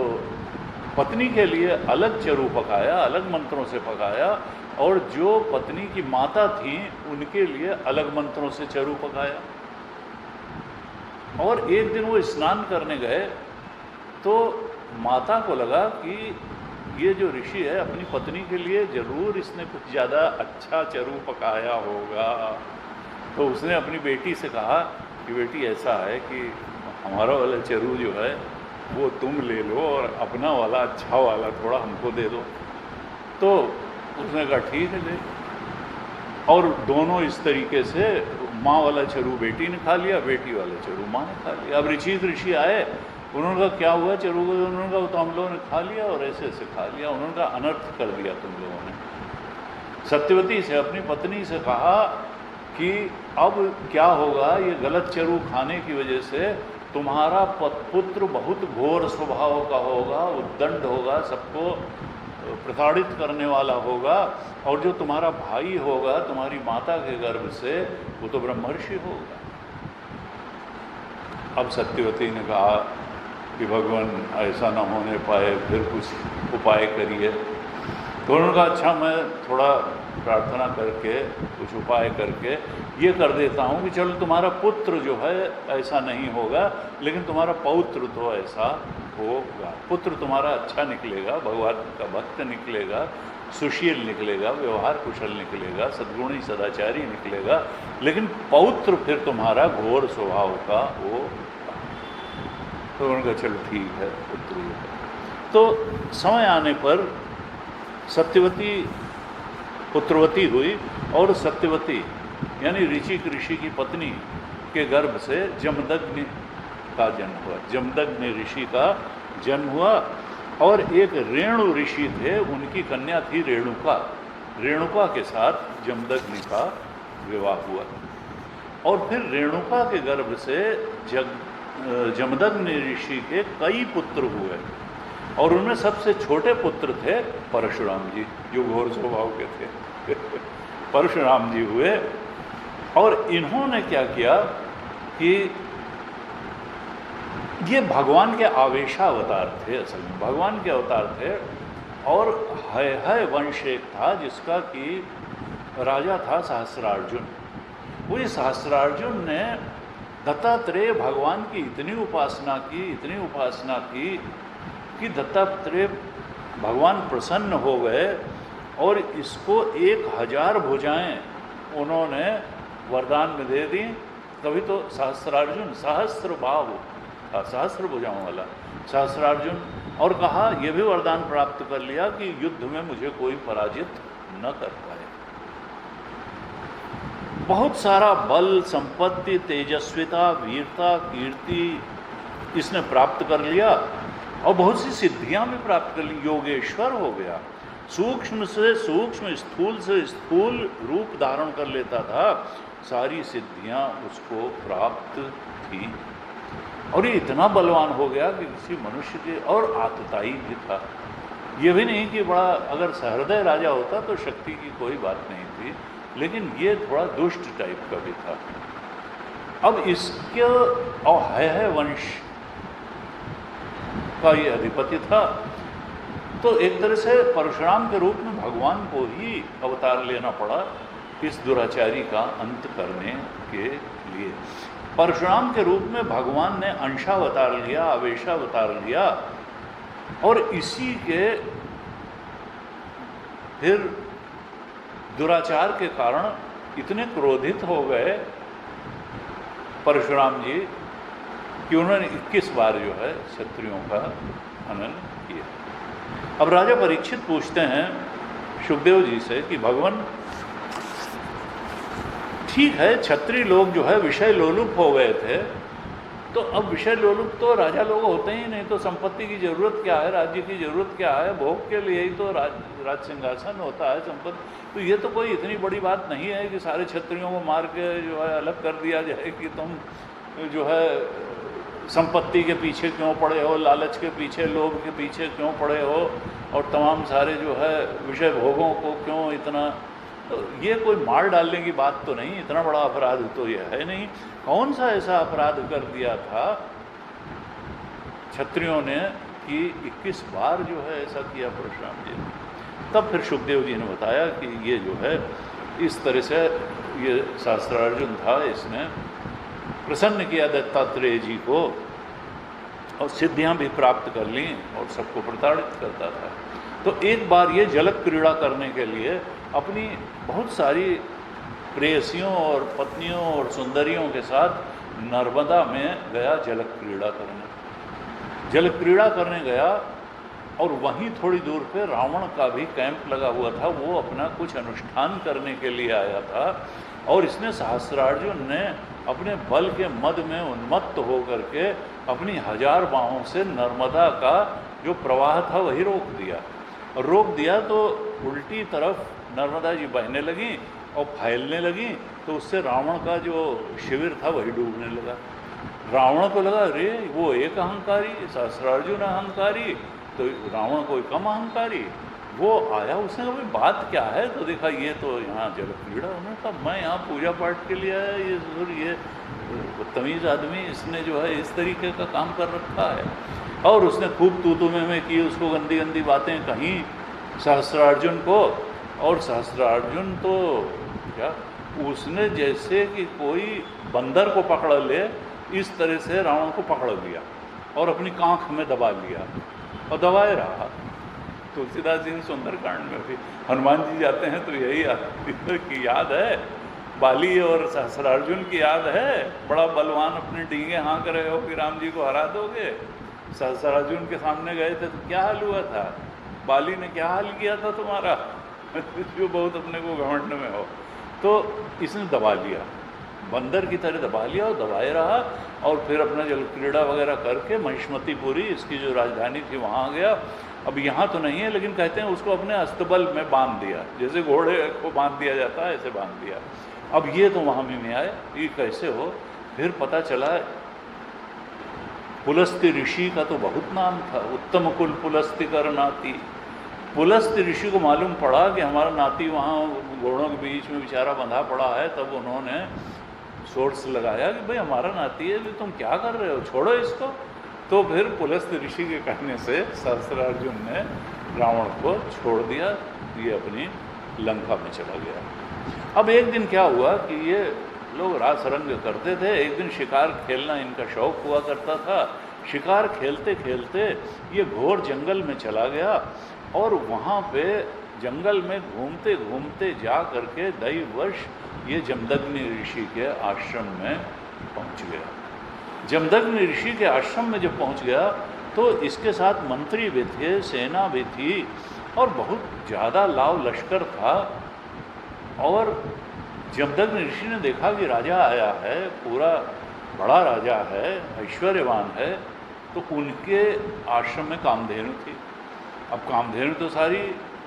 पत्नी के लिए अलग चरू पकाया, अलग मंत्रों से पकाया, और जो पत्नी की माता थी उनके लिए अलग मंत्रों से चरू पकाया। और एक दिन वो स्नान करने गए तो माता को लगा कि ये जो ऋषि है अपनी पत्नी के लिए ज़रूर इसने कुछ ज़्यादा अच्छा चरू पकाया होगा। तो उसने अपनी बेटी से कहा कि बेटी ऐसा है कि हमारा वाला चरू जो है वो तुम ले लो और अपना वाला अच्छा वाला थोड़ा हमको दे दो। तो उसने कहा ठीक है ले। और दोनों इस तरीके से माँ वाला चरू बेटी ने खा लिया, बेटी वाला चरू माँ ने खा लिया। अब ऋचिक ऋषि आए, उन्होंने कहा क्या हुआ चरू को? उन्होंने कहा तो हम लोगों ने खा लिया और ऐसे ऐसे खा लिया। उन्होंने कहा अनर्थ कर दिया तुम लोगों ने। सत्यवती से अपनी पत्नी से कहा कि अब क्या होगा, ये गलत चरू खाने की वजह से तुम्हारा पुत्र बहुत घोर स्वभाव का होगा, उद्दंड होगा, सबको प्रताड़ित करने वाला होगा, और जो तुम्हारा भाई होगा तुम्हारी माता के गर्भ से वो तो ब्रह्मर्षि होगा। अब सत्यवती ने कहा कि भगवान ऐसा न होने पाए, फिर कुछ उपाय करिए। तो उन्होंने कहा अच्छा मैं थोड़ा प्रार्थना करके कुछ उपाय करके ये कर देता हूँ कि चलो तुम्हारा पुत्र जो है ऐसा नहीं होगा, लेकिन तुम्हारा पौत्र तो ऐसा होगा। पुत्र तुम्हारा अच्छा निकलेगा, भगवान का भक्त निकलेगा, सुशील निकलेगा, व्यवहार कुशल निकलेगा, सद्गुणी सदाचारी निकलेगा, लेकिन पौत्र फिर तुम्हारा घोर स्वभाव का होगा। तो उन्होंने कहा चलो ठीक है पुत्र ही है। तो समय आने पर सत्यवती पुत्रवती हुई और सत्यवती यानी ऋचिक ऋषि की पत्नी के गर्भ से जमदग्नि का जन्म हुआ। जमदग्नि ऋषि का जन्म हुआ और एक रेणु ऋषि थे, उनकी कन्या थी रेणुका। रेणुका के साथ जमदग्नि का विवाह हुआ और फिर रेणुका के गर्भ से जमदग्नि ऋषि के कई पुत्र हुए और उनमें सबसे छोटे पुत्र थे परशुराम जी, जो घोर स्वभाव के थे। परशुराम जी हुए और इन्होंने क्या किया कि ये भगवान के आवेशावतार थे, असल में भगवान के अवतार थे। और है वंश एक था जिसका कि राजा था सहस्रार्जुन। वो सहस्रार्जुन ने दत्तात्रेय भगवान की इतनी उपासना की कि दत्तात्रेय भगवान प्रसन्न हो गए और इसको 1000 भुजाएं उन्होंने वरदान में दे दी। तभी तो सहस्रार्जुन सहस्त्र बाहु था, सहस्त्र भुजाओं वाला सहस्रार्जुन और कहा, यह भी वरदान प्राप्त कर लिया कि युद्ध में मुझे कोई पराजित न कर पाए। बहुत सारा बल, संपत्ति, तेजस्विता, वीरता, कीर्ति इसने प्राप्त कर लिया और बहुत सी सिद्धियां भी प्राप्त कर ली। योगेश्वर हो गया, सूक्ष्म से सूक्ष्म, स्थूल से स्थूल रूप धारण कर लेता था। सारी सिद्धियां उसको प्राप्त थी और ये इतना बलवान हो गया कि किसी मनुष्य के, और आतताई भी था। ये भी नहीं कि बड़ा, अगर सहृदय राजा होता तो शक्ति की कोई बात नहीं थी, लेकिन ये थोड़ा दुष्ट टाइप का भी था। अब इसके है वंश का ये अधिपति था, तो एक तरह से परशुराम के रूप में भगवान को ही अवतार लेना पड़ा इस दुराचारी का अंत करने के लिए। परशुराम के रूप में भगवान ने अंशावतार लिया, आवेशावतार लिया और इसी के फिर दुराचार के कारण इतने क्रोधित हो गए परशुराम जी कि उन्होंने 21 बार जो है क्षत्रियों का हनन किया। अब राजा परीक्षित पूछते हैं शुकदेव जी से कि भगवान, ठीक है क्षत्रिय लोग जो है विषय लोलुप हो गए थे, तो अब विषय लोलुप तो राजा लोग होते ही नहीं, तो संपत्ति की जरूरत क्या है, राज्य की जरूरत क्या है, भोग के लिए ही तो राज सिंहासन होता है, संपत्ति। तो ये तो कोई इतनी बड़ी बात नहीं है कि सारे क्षत्रियों को मार के जो है अलग कर दिया जाए कि तुम जो है संपत्ति के पीछे क्यों पड़े हो, लालच के पीछे, लोभ के पीछे क्यों पड़े हो, और तमाम सारे जो है विषय भोगों को क्यों इतना। तो ये कोई मार डालने की बात तो नहीं, इतना बड़ा अपराध तो यह है नहीं। कौन सा ऐसा अपराध कर दिया था क्षत्रियों ने कि 21 बार जो है ऐसा किया परशुराम जी ने। तब फिर शुकदेव जी ने बताया कि ये जो है इस तरह से ये सहस्त्रार्जुन था, इसने प्रसन्न किया दत्तात्रेय जी को और सिद्धियां भी प्राप्त कर ली और सबको प्रताड़ित करता था। तो एक बार ये जलक क्रीड़ा करने के लिए अपनी बहुत सारी प्रेयसियों और पत्नियों और सुंदरियों के साथ नर्मदा में गया जलक क्रीड़ा करने। जल क्रीड़ा करने गया और वहीं थोड़ी दूर पे रावण का भी कैंप लगा हुआ था, वो अपना कुछ अनुष्ठान करने के लिए आया था और इसने सहस्त्रार्जुन ने अपने बल के मद में उन्मत्त होकर के अपनी 1000 बाहों से नर्मदा का जो प्रवाह था वही रोक दिया। और रोक दिया तो उल्टी तरफ नर्मदा जी बहने लगी और फैलने लगी, तो उससे रावण का जो शिविर था वही डूबने लगा। रावण को लगा अरे वो एक अहंकारी, सहस्त्रार्जुन अहंकारी, तो रावण कोई कम अहंकारी। वो आया, उसने कहा भाई बात क्या है, तो देखा ये तो यहाँ जल क्रीड़ा। उन्होंने कहा मैं यहाँ पूजा पाठ के लिए आया, ये बदतमीज आदमी, इसने जो है इस तरीके का काम कर रखा है। और उसने खूब तू में की, उसको गंदी गंदी बातें कहीं सहस्त्रार्जुन को। और सहस्त्रार्जुन तो क्या, उसने जैसे कि कोई बंदर को पकड़ ले इस तरह से रावण को पकड़ लिया और अपनी कांख में दबा लिया और दबाए रहा। तुलसीदास जी सुंदरकांड में भी हनुमान जी जाते हैं तो यही की याद है, बाली और सहस्त्रार्जुन की याद है, बड़ा बलवान अपने डींगे हाँक रहे हो कि राम जी को हरा दोगे। सहस्त्रार्जुन के सामने गए थे तो क्या हाल हुआ था, बाली ने क्या हाल किया था तुम्हारा जो बहुत अपने को घमंड में हो। तो इसने दबा लिया, बंदर की तरह दबा लिया और दबाए रहा और फिर अपना जल क्रीड़ा वगैरह करके महिष्मतिपुरी, इसकी जो राजधानी थी, वहाँ गया। अब यहाँ तो नहीं है, लेकिन कहते हैं उसको अपने अस्तबल में बांध दिया, जैसे घोड़े को बांध दिया जाता है ऐसे बांध दिया। अब ये तो वहाँ में आए, ये कैसे हो। फिर पता चला पुलस्त्य ऋषि का तो बहुत नाम था, उत्तम कुल पुलस्त्य कर नाती। पुलस्त्य ऋषि को मालूम पड़ा कि हमारा नाती वहाँ घोड़ों के बीच में बेचारा बंधा पड़ा है, तब उन्होंने सोर्स लगाया कि भाई हमारा नाती है, तुम क्या कर रहे हो, छोड़ो इसको। तो फिर पुलस्त्य ऋषि के कहने से सहस्त्रार्जुन ने रावण को छोड़ दिया, ये अपनी लंका में चला गया। अब एक दिन क्या हुआ कि ये लोग रास रंग करते थे, एक दिन शिकार खेलना इनका शौक हुआ करता था। शिकार खेलते खेलते ये घोर जंगल में चला गया और वहाँ पे जंगल में घूमते घूमते जा करके दैववश ये जमदग्नि ऋषि के आश्रम में पहुँच गया। जमदग्नि ऋषि के आश्रम में जब पहुँच गया तो इसके साथ मंत्री भी थे, सेना भी थी और बहुत ज़्यादा लाव लश्कर था। और जमदग्नि ऋषि ने देखा कि राजा आया है, पूरा बड़ा राजा है, ऐश्वर्यवान है, तो उनके आश्रम में कामधेनु थी। अब कामधेनु तो सारी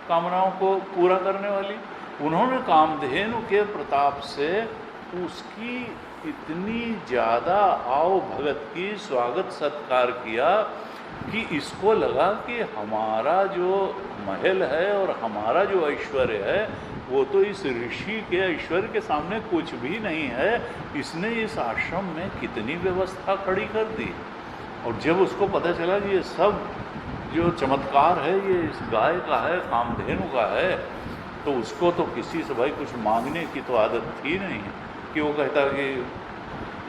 कामनाओं को पूरा करने वाली, उन्होंने कामधेनु के प्रताप से उसकी इतनी ज़्यादा आओ भगत की, स्वागत सत्कार किया कि इसको लगा कि हमारा जो महल है और हमारा जो ऐश्वर्य है वो तो इस ऋषि के ऐश्वर्य के सामने कुछ भी नहीं है। इसने इस आश्रम में कितनी व्यवस्था खड़ी कर दी। और जब उसको पता चला कि ये सब जो चमत्कार है ये इस गाय का है, कामधेनु का है, तो उसको तो किसी से भाई कुछ मांगने की तो आदत थी नहीं कि वो कहता कि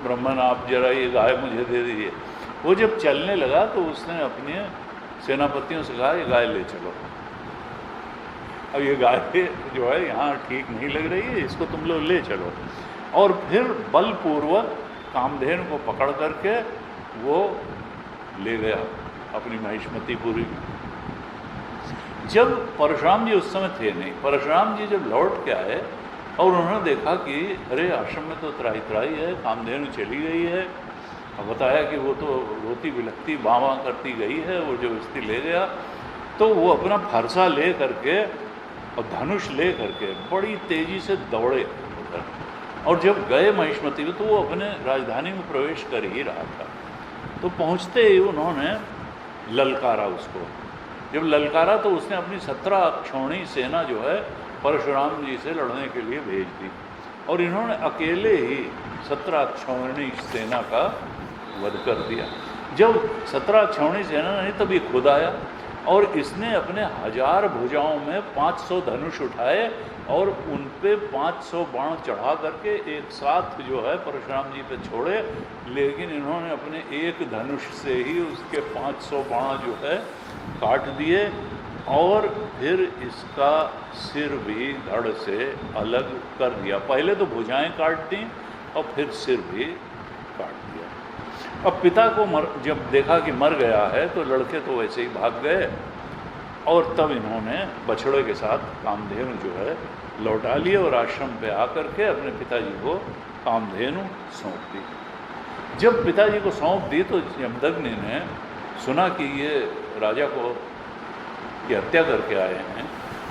ब्राह्मण आप जरा ये गाय मुझे दे दीजिए। वो जब चलने लगा तो उसने अपने सेनापतियों से कहा ये गाय ले चलो, अब ये गाय जो है यहाँ ठीक नहीं लग रही है, इसको तुम लोग ले चलो। और फिर बलपूर्वक कामधेनु को पकड़ करके वो ले गया अपनी महिष्मतीपुरी। जब परशुराम जी उस समय थे नहीं, परशुराम जी जब लौट के आए और उन्होंने देखा कि अरे आश्रम में तो त्राही त्राही है, कामधेनु चली गई है। और बताया कि वो तो रोती बिलखती बाँ करती गई है, वो जो स्त्री ले गया। तो वो अपना फरसा ले करके और धनुष ले करके बड़ी तेज़ी से दौड़े उधर। और जब गए महिष्मती में तो वो अपने राजधानी में प्रवेश कर ही रहा था। तो पहुँचते ही उन्होंने ललकारा उसको। जब ललकारा तो उसने अपनी 17 अक्षौणी सेना जो है परशुराम जी से लड़ने के लिए भेज दी। और इन्होंने अकेले ही 17 अक्षौणी सेना का वध कर दिया। जब 17 अक्षौणी सेना नहीं तब ये खुद आया और इसने अपने 1000 भुजाओं में 500 धनुष उठाए और उन पे 500 बाण चढ़ा करके एक साथ जो है परशुराम जी पे छोड़े। लेकिन इन्होंने अपने एक धनुष से ही उसके 500 बाण जो है काट दिए और फिर इसका सिर भी धड़ से अलग कर दिया। पहले तो भुजाएं काट दी और फिर सिर भी काट दिया। अब पिता को जब देखा कि मर गया है तो लड़के तो वैसे ही भाग गए और तब इन्होंने बछड़े के साथ कामधेनु जो है लौटा लिए और आश्रम पे आकर के अपने पिताजी को कामधेनु सौंप दी। जब पिताजी को सौंप दी तो जमदग्नि ने सुना कि ये राजा को की हत्या करके आए हैं,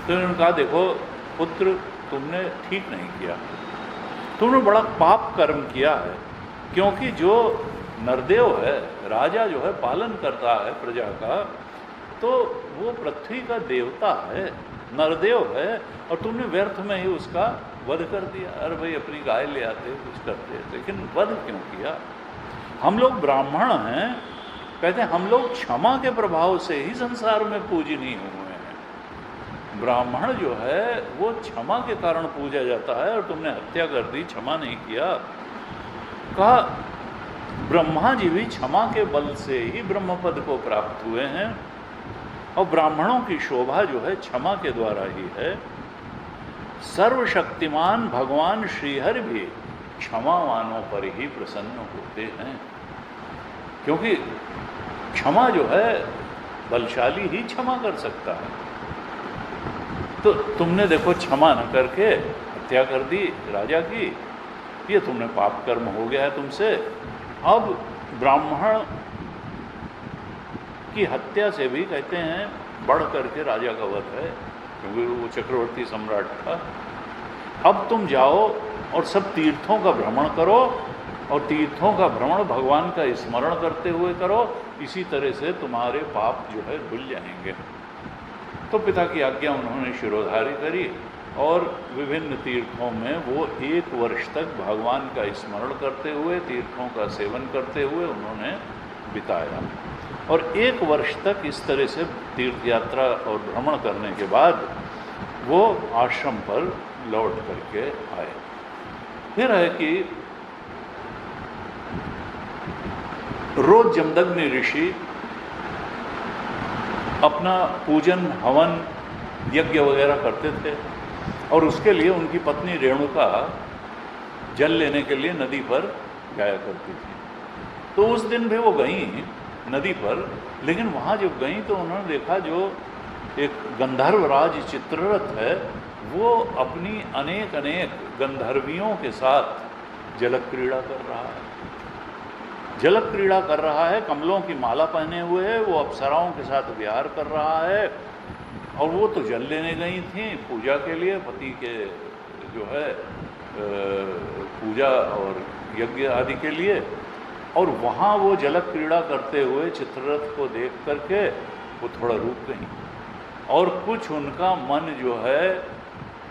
तो इन्होंने कहा देखो पुत्र तुमने ठीक नहीं किया, तुमने बड़ा पाप कर्म किया है। क्योंकि जो नरदेव है, राजा जो है पालन करता है प्रजा का, तो वो पृथ्वी का देवता है, नरदेव है, और तुमने व्यर्थ में ही उसका वध कर दिया। अरे भाई अपनी गाय ले आते कुछ करते, लेकिन वध क्यों किया? हम लोग ब्राह्मण हैं, कहते हैं हम लोग क्षमा के प्रभाव से ही संसार में पूजनीय हुए हैं। ब्राह्मण जो है वो क्षमा के कारण पूजा जाता है और तुमने हत्या कर दी, क्षमा नहीं किया। कहा ब्रह्मा जी भी क्षमा के बल से ही ब्रह्म पद को प्राप्त हुए हैं और ब्राह्मणों की शोभा जो है क्षमा के द्वारा ही है। सर्वशक्तिमान भगवान श्रीहरि भी क्षमावानों पर ही प्रसन्न होते हैं, क्योंकि क्षमा जो है बलशाली ही क्षमा कर सकता है। तो तुमने देखो क्षमा न करके हत्या कर दी राजा की, ये तुमने पाप कर्म हो गया है तुमसे। अब ब्राह्मण की हत्या से भी कहते हैं बढ़ करके राजा का वध है, क्योंकि वो चक्रवर्ती सम्राट था। अब तुम जाओ और सब तीर्थों का भ्रमण करो और तीर्थों का भ्रमण भगवान का स्मरण करते हुए करो, इसी तरह से तुम्हारे पाप जो है धुल जाएंगे। तो पिता की आज्ञा उन्होंने शिरोधारी करी और विभिन्न तीर्थों में वो 1 वर्ष तक भगवान का स्मरण करते हुए, तीर्थों का सेवन करते हुए उन्होंने बिताया। और 1 वर्ष तक इस तरह से तीर्थ यात्रा और भ्रमण करने के बाद वो आश्रम पर लौट करके आए। फिर है कि रोज जमदग्नि ऋषि अपना पूजन हवन यज्ञ वगैरह करते थे और उसके लिए उनकी पत्नी रेणुका जल लेने के लिए नदी पर जाया करती थी। तो उस दिन भी वो गई नदी पर। लेकिन वहाँ जब गई तो उन्होंने देखा जो एक गंधर्वराज चित्ररथ है वो अपनी अनेक अनेक गंधर्वियों के साथ जलक क्रीड़ा कर रहा है, जलक क्रीड़ा कर रहा है, कमलों की माला पहने हुए है, वो अप्सराओं के साथ विहार कर रहा है। और वो तो जल लेने गई थी पूजा के लिए, पति के जो है पूजा और यज्ञ आदि के लिए। और वहाँ वो जलक क्रीड़ा करते हुए चित्ररथ को देख करके वो थोड़ा रुक गई और कुछ उनका मन जो है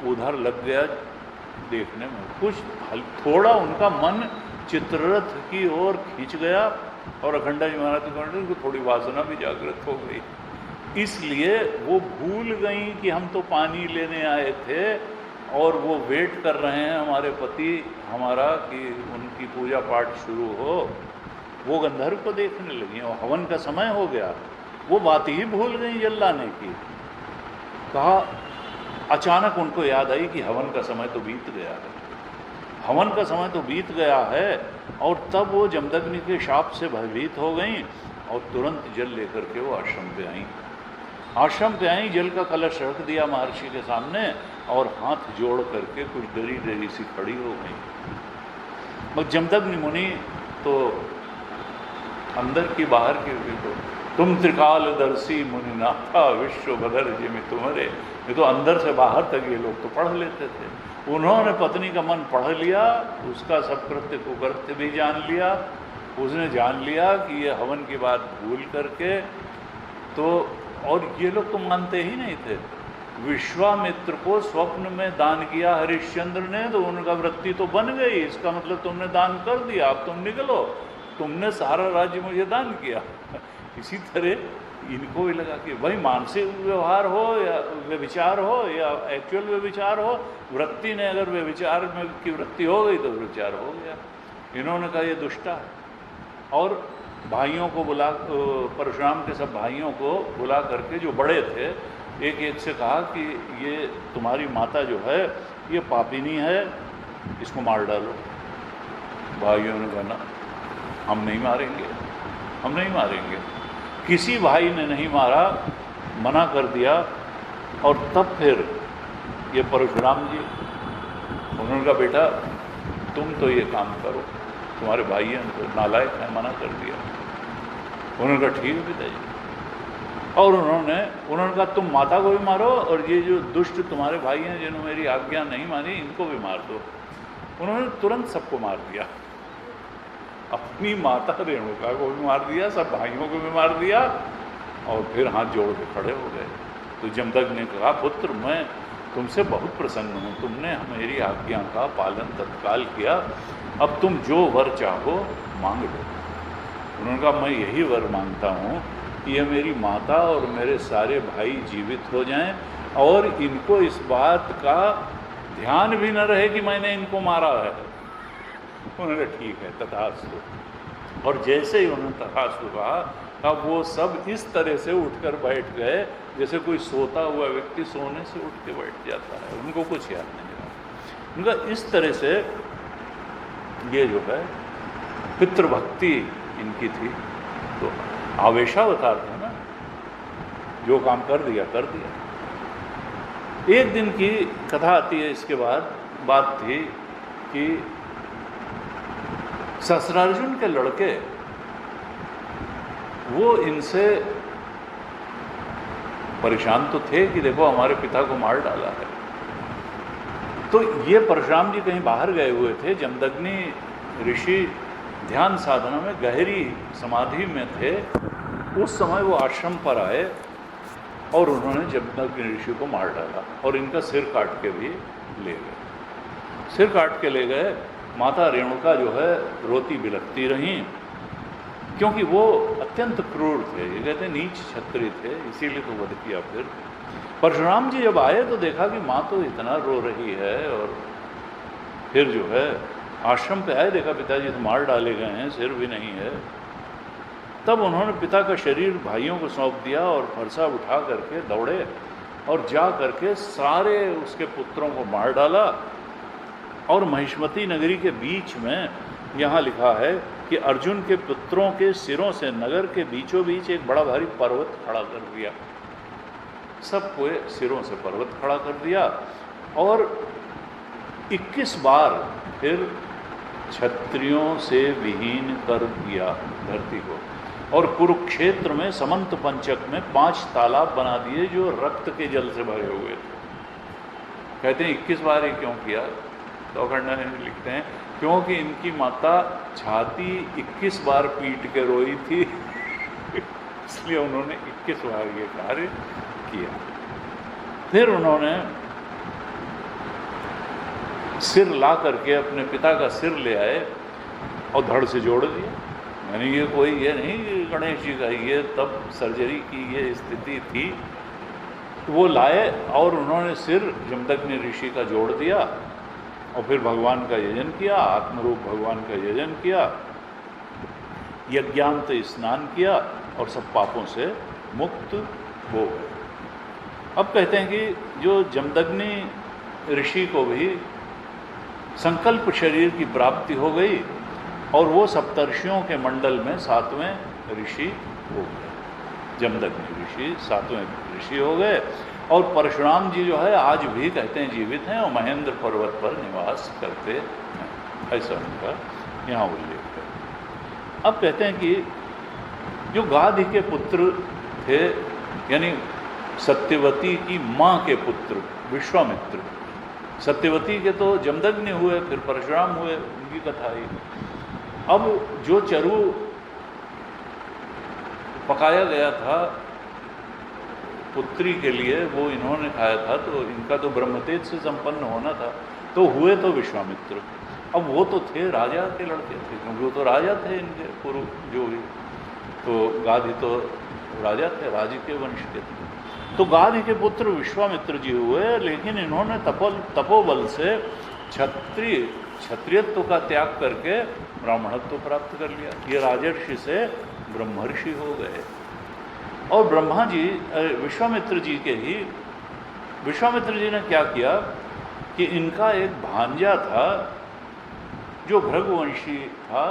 उधर लग गया देखने में, कुछ थोड़ा उनका मन चित्ररथ की ओर खींच गया और अखंडा जी महाराज को थोड़ी वासना भी जागृत हो गई। इसलिए वो भूल गई कि हम तो पानी लेने आए थे और वो वेट कर रहे हैं हमारे पति हमारा कि उनकी पूजा पाठ शुरू हो। वो गंधर्व को देखने लगी और हवन का समय हो गया, वो बात ही भूल गई जल लाने की। कहा अचानक उनको याद आई कि हवन का समय तो बीत गया है, हवन का समय तो बीत गया है। और तब वो जमदग्नि के शाप से भयभीत हो गई और तुरंत जल लेकर के वो आश्रम पे आई। आश्रम पे आई, जल का कलश रख दिया महर्षि के सामने और हाथ जोड़ करके कुछ डरी डरी सी खड़ी हो गई। मगर जमदग्नि मुनि तो अंदर की बाहर की तो तुम त्रिकालदर्शी मुनिनाथा विश्व बदर जिमि तुम्हारे, ये तो अंदर से बाहर तक ये लोग तो पढ़ लेते थे। उन्होंने पत्नी का मन पढ़ लिया, उसका सब कृत्य कुकृत्य भी जान लिया। उसने जान लिया कि ये हवन की बात भूल करके तो, और ये लोग तो मानते ही नहीं थे। विश्वामित्र को स्वप्न में दान किया हरिश्चंद्र ने, तो उनका वृत्ति तो बन गई, इसका मतलब तुमने दान कर दिया, अब तुम निकलो, तुमने सारा राज्य मुझे दान किया। इसी तरह इनको भी लगा कि भाई मानसिक व्यवहार हो या व्यभिचार हो या एक्चुअल व्यभिचार हो, वृत्ति ने अगर व्यभिचार में की वृत्ति हो गई तो व्यभिचार हो गया। इन्होंने कहा ये दुष्टा है और भाइयों को बुला, परशुराम के सब भाइयों को बुला करके जो बड़े थे एक एक से कहा कि ये तुम्हारी माता जो है ये पापिनी है, इसको मार डालो। भाइयों ने कहा ना, हम नहीं मारेंगे, हम नहीं मारेंगे। किसी भाई ने नहीं मारा, मना कर दिया। और तब फिर ये परशुराम जी, उन्होंने कहा बेटा तुम तो ये काम करो, तुम्हारे भाई हैं तो नालायक है, मना कर दिया। उन्होंने कहा ठीक है पिताजी। और उन्होंने कहा तुम माता को भी मारो और ये जो दुष्ट तुम्हारे भाई हैं जिन्होंने मेरी आज्ञा नहीं मानी इनको भी मार दो। उन्होंने तुरंत सबको मार दिया, अपनी माता रेणुका को भी मार दिया, सब भाइयों को भी मार दिया और फिर हाथ जोड़ के खड़े हो गए। तो जमदग्नि ने कहा पुत्र मैं तुमसे बहुत प्रसन्न हूँ, तुमने मेरी आज्ञा का पालन तत्काल किया, अब तुम जो वर चाहो मांग लो। उन्होंने कहा मैं यही वर मांगता हूँ कि ये मेरी माता और मेरे सारे भाई जीवित हो जाएं और इनको इस बात का ध्यान भी न रहे कि मैंने इनको मारा है। उन्होंने ठीक है तथास्तु। और जैसे ही उन्होंने तथास्तु कहा, अब वो सब इस तरह से उठकर बैठ गए जैसे कोई सोता हुआ व्यक्ति सोने से उठ के बैठ जाता है, उनको कुछ याद नहीं रहा। उनका इस तरह से ये जो है पितृभक्ति इनकी थी। तो आवेशावतार था ना, जो काम कर दिया कर दिया। एक दिन की कथा आती है, इसके बाद बात थी कि सहस्रार्जुन के लड़के वो इनसे परेशान तो थे कि देखो हमारे पिता को मार डाला है। तो ये परशुराम जी कहीं बाहर गए हुए थे, जमदग्नि ऋषि ध्यान साधना में गहरी समाधि में थे। उस समय वो आश्रम पर आए और उन्होंने जमदग्नि ऋषि को मार डाला और इनका सिर काट के भी ले गए। सिर काट के ले गए। माता रेणुका जो है रोती बिलखती रहीं, क्योंकि वो अत्यंत क्रूर थे, ये कहते नीच क्षत्रिय थे, इसीलिए तो वध किया। फिर परशुराम जी जब आए तो देखा कि माँ तो इतना रो रही है, और फिर जो है आश्रम पे आए, देखा पिताजी तो मार डाले गए हैं, सिर भी नहीं है। तब उन्होंने पिता का शरीर भाइयों को सौंप दिया और फरसा उठा करके दौड़े और जा करके सारे उसके पुत्रों को मार डाला और महिष्मती नगरी के बीच में यहाँ लिखा है कि अर्जुन के पुत्रों के सिरों से नगर के बीचों बीच एक बड़ा भारी पर्वत खड़ा कर दिया। सबको सिरों से पर्वत खड़ा कर दिया और 21 बार फिर क्षत्रियों से विहीन कर दिया धरती को। और कुरुक्षेत्र में समंत पंचक में 5 तालाब बना दिए जो रक्त के जल से भरे हुए थे। कहते हैं 21 बार ये क्यों किया? तो खंडन लिखते हैं क्योंकि इनकी माता छाती 21 बार पीट के रोई थी इसलिए उन्होंने 21 बार ये कार्य किया। फिर उन्होंने सिर ला करके अपने पिता का सिर ले आए और धड़ से जोड़ दिया। यानी ये कोई ये नहीं गणेश जी का, ये तब सर्जरी की ये स्थिति थी। वो लाए और उन्होंने सिर जमदग्नि ऋषि का जोड़ दिया और फिर भगवान का यजन किया, आत्मरूप भगवान का यजन किया, यज्ञांत स्नान किया और सब पापों से मुक्त हो गए। अब कहते हैं कि जो जमदग्नि ऋषि को भी संकल्प शरीर की प्राप्ति हो गई और वो सप्तर्षियों के मंडल में 7वें ऋषि हो गए। जमदग्नि ऋषि 7वें ऋषि हो गए। और परशुराम जी जो है आज भी कहते हैं जीवित हैं और महेंद्र पर्वत पर निवास करते हैं, ऐसा उनका यहाँ उल्लेख है। अब कहते हैं कि जो गाधी के पुत्र थे यानी सत्यवती की माँ के पुत्र विश्वामित्र, सत्यवती के तो जमदग्नि हुए फिर परशुराम हुए, उनकी कथा ही। अब जो चरु पकाया गया था पुत्री के लिए वो इन्होंने खाया था, तो इनका तो ब्रह्मतेज से संपन्न होना था, तो हुए तो विश्वामित्र। अब वो तो थे राजा के लड़के थे, क्योंकि वो तो राजा थे इनके पूर्व जो भी, तो गाधी तो राजा थे, राज के वंश के थे। तो गाधी के पुत्र विश्वामित्र जी हुए, लेकिन इन्होंने तपोबल से क्षत्रियत्व का त्याग करके ब्राह्मणत्व प्राप्त कर लिया। ये राजर्षि से ब्रह्मर्षि हो गए। और ब्रह्मा जी विश्वामित्र जी ने क्या किया कि इनका एक भांजा था जो भृगुवंशी था,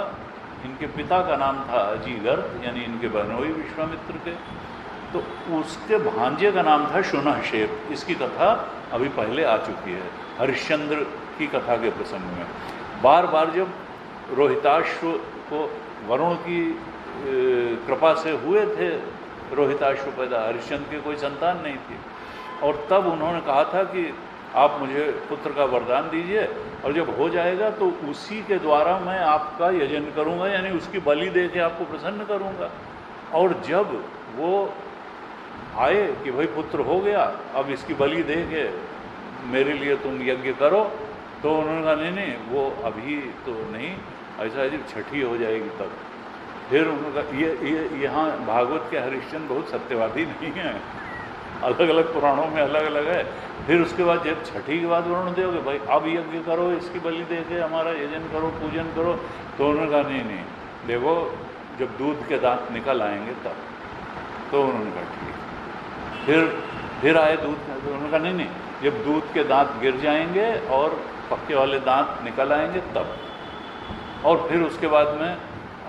इनके पिता का नाम था अजीगर्त, यानी इनके बहनोई विश्वामित्र के, तो उसके भांजे का नाम था शुनहशेप। इसकी कथा अभी पहले आ चुकी है हरिश्चंद्र की कथा के प्रसंग में। बार बार जब रोहिताश्व को वरुण की कृपा से हुए थे रोहिताश्व पैदा, हरिश्चंद्र की कोई संतान नहीं थी, और तब उन्होंने कहा था कि आप मुझे पुत्र का वरदान दीजिए और जब हो जाएगा तो उसी के द्वारा मैं आपका यजन करूंगा, यानी उसकी बलि दे के आपको प्रसन्न करूंगा। और जब वो आए कि भाई पुत्र हो गया, अब इसकी बलि दे के मेरे लिए तुम यज्ञ करो, तो उन्होंने कहा नहीं वो अभी तो नहीं, ऐसा जब छठी हो जाएगी तब। फिर उन्होंने कहा ये यहाँ भागवत के हरिश्चंद्र बहुत सत्यवादी नहीं है, अलग अलग पुराणों में अलग अलग है। फिर उसके बाद जब छठी के बाद उन्होंने दिया कि भाई अब यज्ञ करो, इसकी बलि दे के हमारा यजन करो, पूजन करो, तो उन्होंने कहा नहीं देखो जब दूध के दांत निकल आएंगे तब। तो उन्होंने कहा ठीक। फिर आए दूध, तो उन्होंने कहा नहीं जब दूध के दांत गिर जाएंगे और पक्के वाले दांत निकल आएंगे तब। और फिर उसके बाद में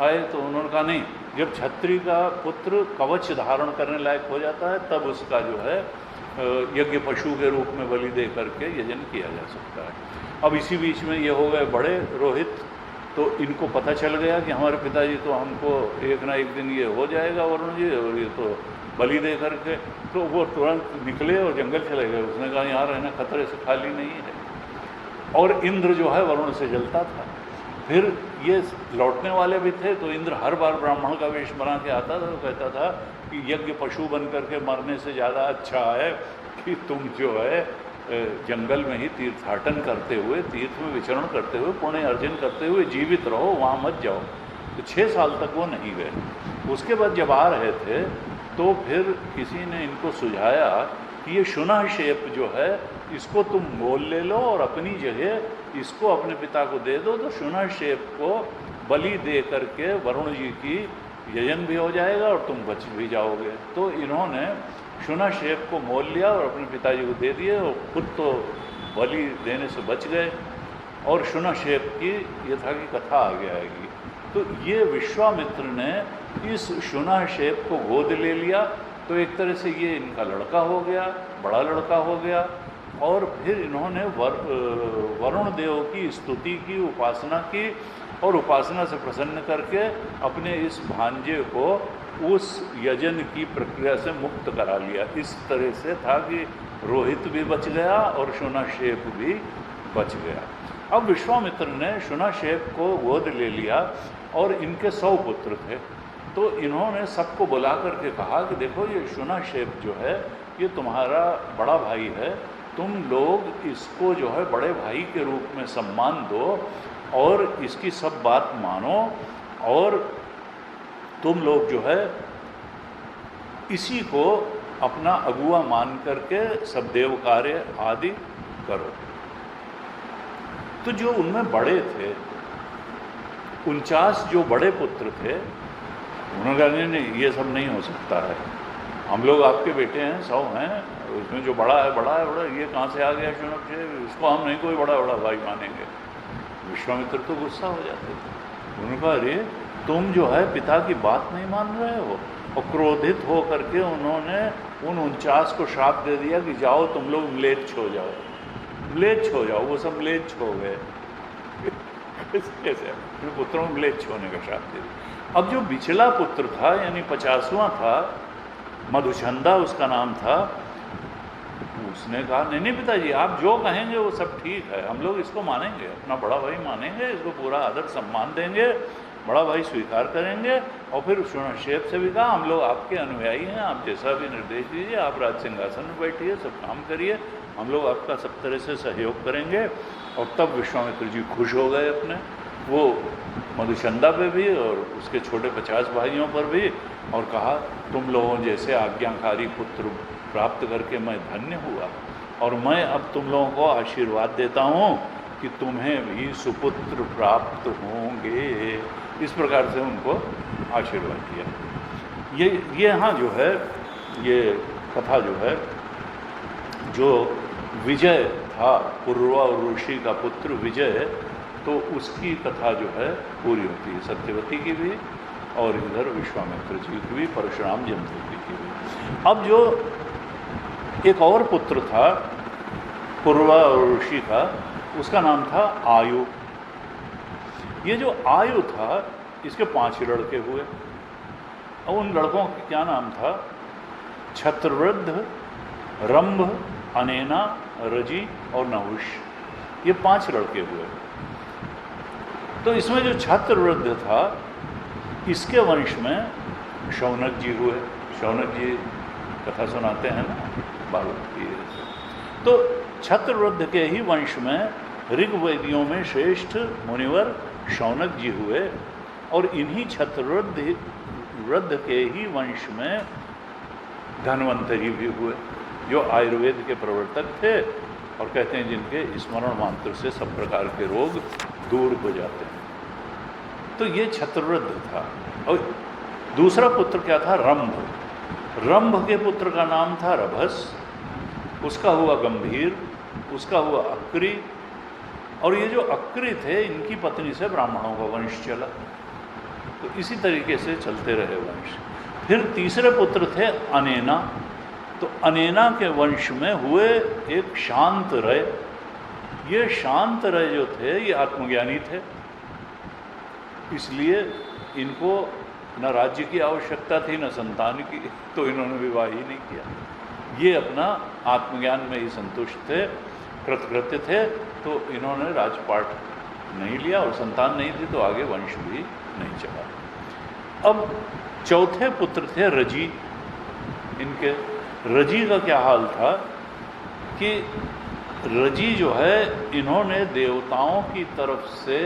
आए तो उन्होंने कहा नहीं जब छत्री का पुत्र कवच धारण करने लायक हो जाता है तब उसका जो है यज्ञ पशु के रूप में बलि दे करके यजन किया जा सकता है। अब इसी बीच में ये हो गए बड़े रोहित, तो इनको पता चल गया कि हमारे पिताजी तो हमको एक ना एक दिन ये हो जाएगा वरुण जी, और ये तो बलि दे करके, तो वो तुरंत निकले और जंगल चले गए। उसने कहा यहाँ रहना खतरे से खाली नहीं है। और इंद्र जो है वरुण से जलता था। फिर ये लौटने वाले भी थे, तो इंद्र हर बार ब्राह्मण का वेश बना के आता था, तो कहता था कि यज्ञ पशु बन करके मरने से ज़्यादा अच्छा है कि तुम जो है जंगल में ही तीर्थाटन करते हुए, तीर्थ में विचरण करते हुए, पुण्य अर्जन करते हुए जीवित रहो, वहाँ मत जाओ। तो 6 साल तक वो नहीं गए। उसके बाद जब आ रहे थे तो फिर किसी ने इनको सुझाया कि ये शुनहशेप जो है इसको तुम मोल ले लो और अपनी जगह इसको अपने पिता को दे दो, तो शुनहशेप को बलि दे करके वरुण जी की यजन भी हो जाएगा और तुम बच भी जाओगे। तो इन्होंने शुनहशेप को मोल लिया और अपने पिताजी को दे दिए और खुद तो बलि देने से बच गए। और शुनशेप की यथा की कथा आगे आएगी। तो ये विश्वामित्र ने इस शुनशेप को गोद ले लिया, तो एक तरह से ये इनका लड़का हो गया, बड़ा लड़का हो गया। और फिर इन्होंने वरुण देव की स्तुति की, उपासना की, और उपासना से प्रसन्न करके अपने इस भांजे को उस यजन की प्रक्रिया से मुक्त करा लिया। इस तरह से था कि रोहित भी बच गया और शुनशेप भी बच गया। अब विश्वामित्र ने शुनशेप को गोद ले लिया और इनके 100 पुत्र थे। तो इन्होंने सबको बुला करके कहा कि देखो ये शुनशेप जो है ये तुम्हारा बड़ा भाई है, तुम लोग इसको जो है बड़े भाई के रूप में सम्मान दो और इसकी सब बात मानो, और तुम लोग जो है इसी को अपना अगुआ मान करके सब देव कार्य आदि करो। तो जो उनमें बड़े थे 49 जो बड़े पुत्र थे, उन्होंने कहा नहीं ये सब नहीं हो सकता है, हम लोग आपके बेटे हैं, 100 हैं, उसमें जो बड़ा है बड़ा, ये कहाँ से आ गया शुनशेप, इसको हम नहीं कोई बड़ा भाई मानेंगे। विश्वामित्र तो गुस्सा हो जाते थे। उन्होंने कहा अरे तुम जो है पिता की बात नहीं मान रहे हो, और क्रोधित हो करके उन्होंने उन 49 को श्राप दे दिया कि जाओ तुम लोग म्लेच्छ हो जाओ, म्लेच्छ हो जाओ। वो सब म्लेच्छ हो गए। कैसे फिर पुत्रों को म्लेच्छ होने का श्राप दे दिया। अब जो बिचला पुत्र था यानी 50वां था, मधुचंदा उसका नाम था, उसने कहा नहीं नहीं पिताजी आप जो कहेंगे वो सब ठीक है, हम लोग इसको मानेंगे, अपना बड़ा भाई मानेंगे, इसको पूरा आदर सम्मान देंगे, बड़ा भाई स्वीकार करेंगे। और फिर शुनशेप से भी कहा हम लोग आपके अनुयायी हैं, आप जैसा भी निर्देश दीजिए, आप राज सिंहासन में बैठिए, सब काम करिए, हम लोग आपका सब तरह से सहयोग करेंगे। और तब विश्वामित्र जी खुश हो गए अपने, वो मधुचंदा पे भी और उसके छोटे 50 भाइयों पर भी, और कहा तुम लोगों जैसे आज्ञाकारी पुत्र प्राप्त करके मैं धन्य हुआ, और मैं अब तुम लोगों को आशीर्वाद देता हूँ कि तुम्हें भी सुपुत्र प्राप्त होंगे। इस प्रकार से उनको आशीर्वाद दिया। ये यहाँ जो है ये कथा जो है, जो विजय था पूर्वा ऋषि का पुत्र विजय, तो उसकी कथा जो है पूरी होती है, सत्यवती की भी और इधर विश्वामित्र जी की भी, परशुराम जमदग्नि की भी। अब जो एक और पुत्र था पूर्वा ऋषि का, उसका नाम था आयु। ये जो आयु था इसके 5 लड़के हुए, और उन लड़कों का क्या नाम था? छत्रवृद्ध, रंभ, अनेना, रजी और नहुष। ये 5 लड़के हुए। तो इसमें जो छत्रवृद्ध था इसके वंश में शौनक जी हुए। शौनक जी कथा सुनाते हैं ना बालक की। तो छत्रवृद्ध के ही वंश में ऋग्वेदियों में श्रेष्ठ मुनिवर शौनक जी हुए, और इन्हीं छत्रवृद्ध के ही वंश में धन्वंतरी भी हुए, जो आयुर्वेद के प्रवर्तक थे, और कहते हैं जिनके स्मरण मंत्र से सब प्रकार के रोग दूर हो जाते हैं। तो ये छत्रवृद्ध था। और दूसरा पुत्र क्या था? रंभ। रंभ के पुत्र का नाम था रभस, उसका हुआ गंभीर, उसका हुआ अक्री, और ये जो अक्री थे इनकी पत्नी से ब्राह्मणों का वंश चला। तो इसी तरीके से चलते रहे वंश। फिर तीसरे पुत्र थे अनेना। तो अनेना के वंश में हुए एक शांत रय। ये शांत रय जो थे ये आत्मज्ञानी थे, इसलिए इनको न राज्य की आवश्यकता थी न संतान की, तो इन्होंने विवाह ही नहीं किया। ये अपना आत्मज्ञान में ही संतुष्ट थे, कृतकृत्य थे, तो इन्होंने राजपाट नहीं लिया, और संतान नहीं थी तो आगे वंश भी नहीं चला। अब चौथे पुत्र थे रजी। इनके रजी का क्या हाल था कि रजी जो है इन्होंने देवताओं की तरफ से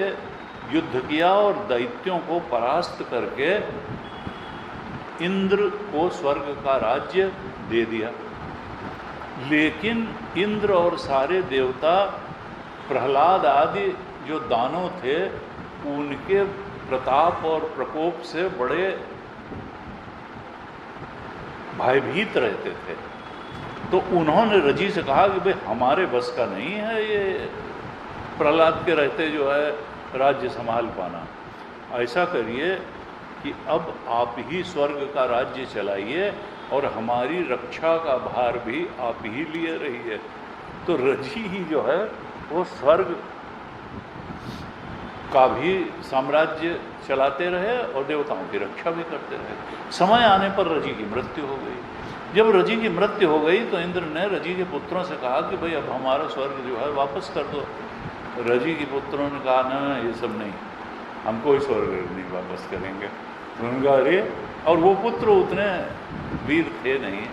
युद्ध किया और दैत्यों को परास्त करके इंद्र को स्वर्ग का राज्य दे दिया। लेकिन इंद्र और सारे देवता प्रहलाद आदि जो दानव थे उनके प्रताप और प्रकोप से बड़े भयभीत रहते थे। तो उन्होंने रजी से कहा कि भाई हमारे बस का नहीं है ये प्रहलाद के रहते जो है राज्य संभाल पाना। ऐसा करिए कि अब आप ही स्वर्ग का राज्य चलाइए और हमारी रक्षा का भार भी आप ही लिए रहिए। तो रजी ही जो है वो स्वर्ग का भी साम्राज्य चलाते रहे और देवताओं की रक्षा भी करते रहे। समय आने पर रजी की मृत्यु हो गई। जब रजी की मृत्यु हो गई तो इंद्र ने रजी के पुत्रों से कहा कि भाई अब हमारा स्वर्ग जो है वापस कर दो। रजी के पुत्रों ने कहा ना ये सब नहीं, हम कोई स्वर्ग नहीं वापस करेंगे। उन्होंने कहा अरे, और वो पुत्र उतने वीर थे नहीं।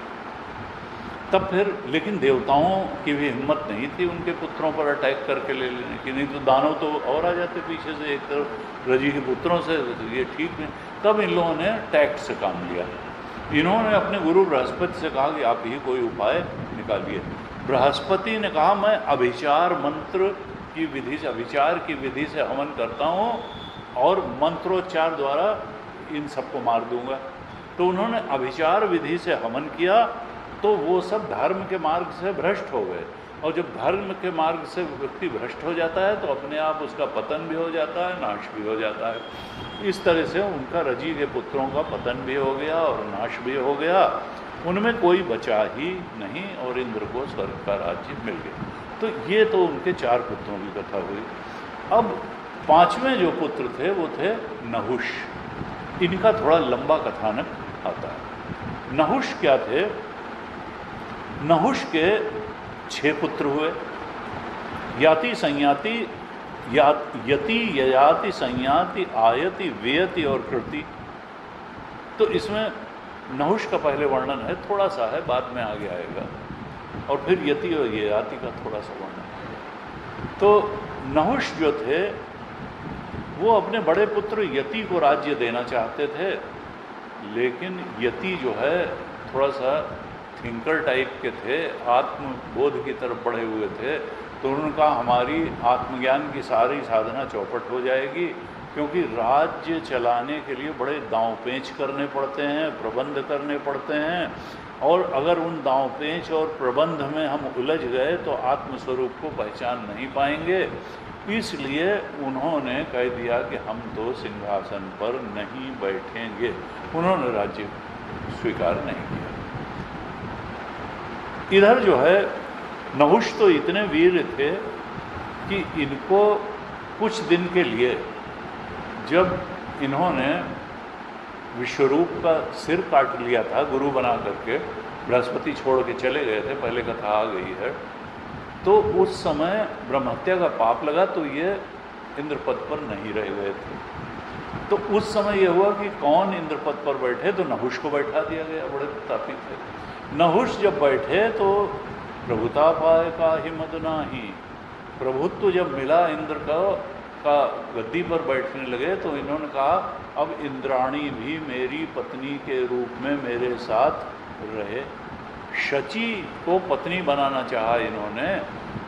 तब फिर लेकिन देवताओं की भी हिम्मत नहीं थी उनके पुत्रों पर अटैक करके ले लेने की, नहीं तो दानव तो और आ जाते पीछे से एक तरफ रजी के पुत्रों से, तो ये ठीक नहीं। तब इन लोगों ने टैक्ट से काम लिया। इन्होंने अपने गुरु बृहस्पति से कहा कि आप ही कोई उपाय निकालिए। बृहस्पति ने कहा मैं अभिचार मंत्र की विधि से, अभिचार की विधि से हवन करता हूँ और मंत्रोच्चार द्वारा इन सबको मार दूंगा। तो उन्होंने अभिचार विधि से हवन किया तो वो सब धर्म के मार्ग से भ्रष्ट हो गए। और जब धर्म के मार्ग से व्यक्ति भ्रष्ट हो जाता है तो अपने आप उसका पतन भी हो जाता है, नाश भी हो जाता है। इस तरह से उनका रजी के पुत्रों का पतन भी हो गया और नाश भी हो गया। उनमें कोई बचा ही नहीं और इंद्र को स्वर्ग का राज्य मिल गया। तो ये तो उनके 4 पुत्रों की कथा हुई। अब 5वें जो पुत्र थे वो थे नहुष। इनका थोड़ा लंबा कथानक आता है। नहुष क्या थे? नहुष के 6 पुत्र हुए। याति, संयाति, यति, ययाति, संयाति, आयति, वेयति और कृति। तो इसमें नहुष का पहले वर्णन है, थोड़ा सा है, बाद में आगे आएगा। और फिर यति और ययाति का थोड़ा सा वर्णन है। तो नहुष जो थे वो अपने बड़े पुत्र यति को राज्य देना चाहते थे, लेकिन यति जो है थोड़ा सा थिंकर टाइप के थे, आत्मबोध की तरफ बढ़े हुए थे। तो उन्होंने कहा हमारी आत्मज्ञान की सारी साधना चौपट हो जाएगी, क्योंकि राज्य चलाने के लिए बड़े दांव पेंच करने पड़ते हैं, प्रबंध करने पड़ते हैं, और अगर उन दांव पेंच और प्रबंध में हम उलझ गए तो आत्मस्वरूप को पहचान नहीं पाएंगे। इसलिए उन्होंने कह दिया कि हम तो सिंहासन पर नहीं बैठेंगे। उन्होंने राज्य स्वीकार नहीं किया। इधर जो है नहुष तो इतने वीर थे कि इनको कुछ दिन के लिए, जब इन्होंने विश्वरूप का सिर काट लिया था गुरु बना करके, बृहस्पति छोड़ के चले गए थे, पहले कथा आ गई है, तो उस समय ब्रह्महत्या का पाप लगा तो ये इंद्रपद पर नहीं रह गए थे। तो उस समय ये हुआ कि कौन इंद्रपद पर बैठे, तो नहुष को बैठा दिया गया। बड़े तापी थे। नहुष जब बैठे तो प्रभुता पाए का ही मद नाही। प्रभुत्व जब मिला इंद्र का गद्दी पर बैठने लगे तो इन्होंने कहा अब इंद्राणी भी मेरी पत्नी के रूप में मेरे साथ रहे। शची को पत्नी बनाना चाहा इन्होंने,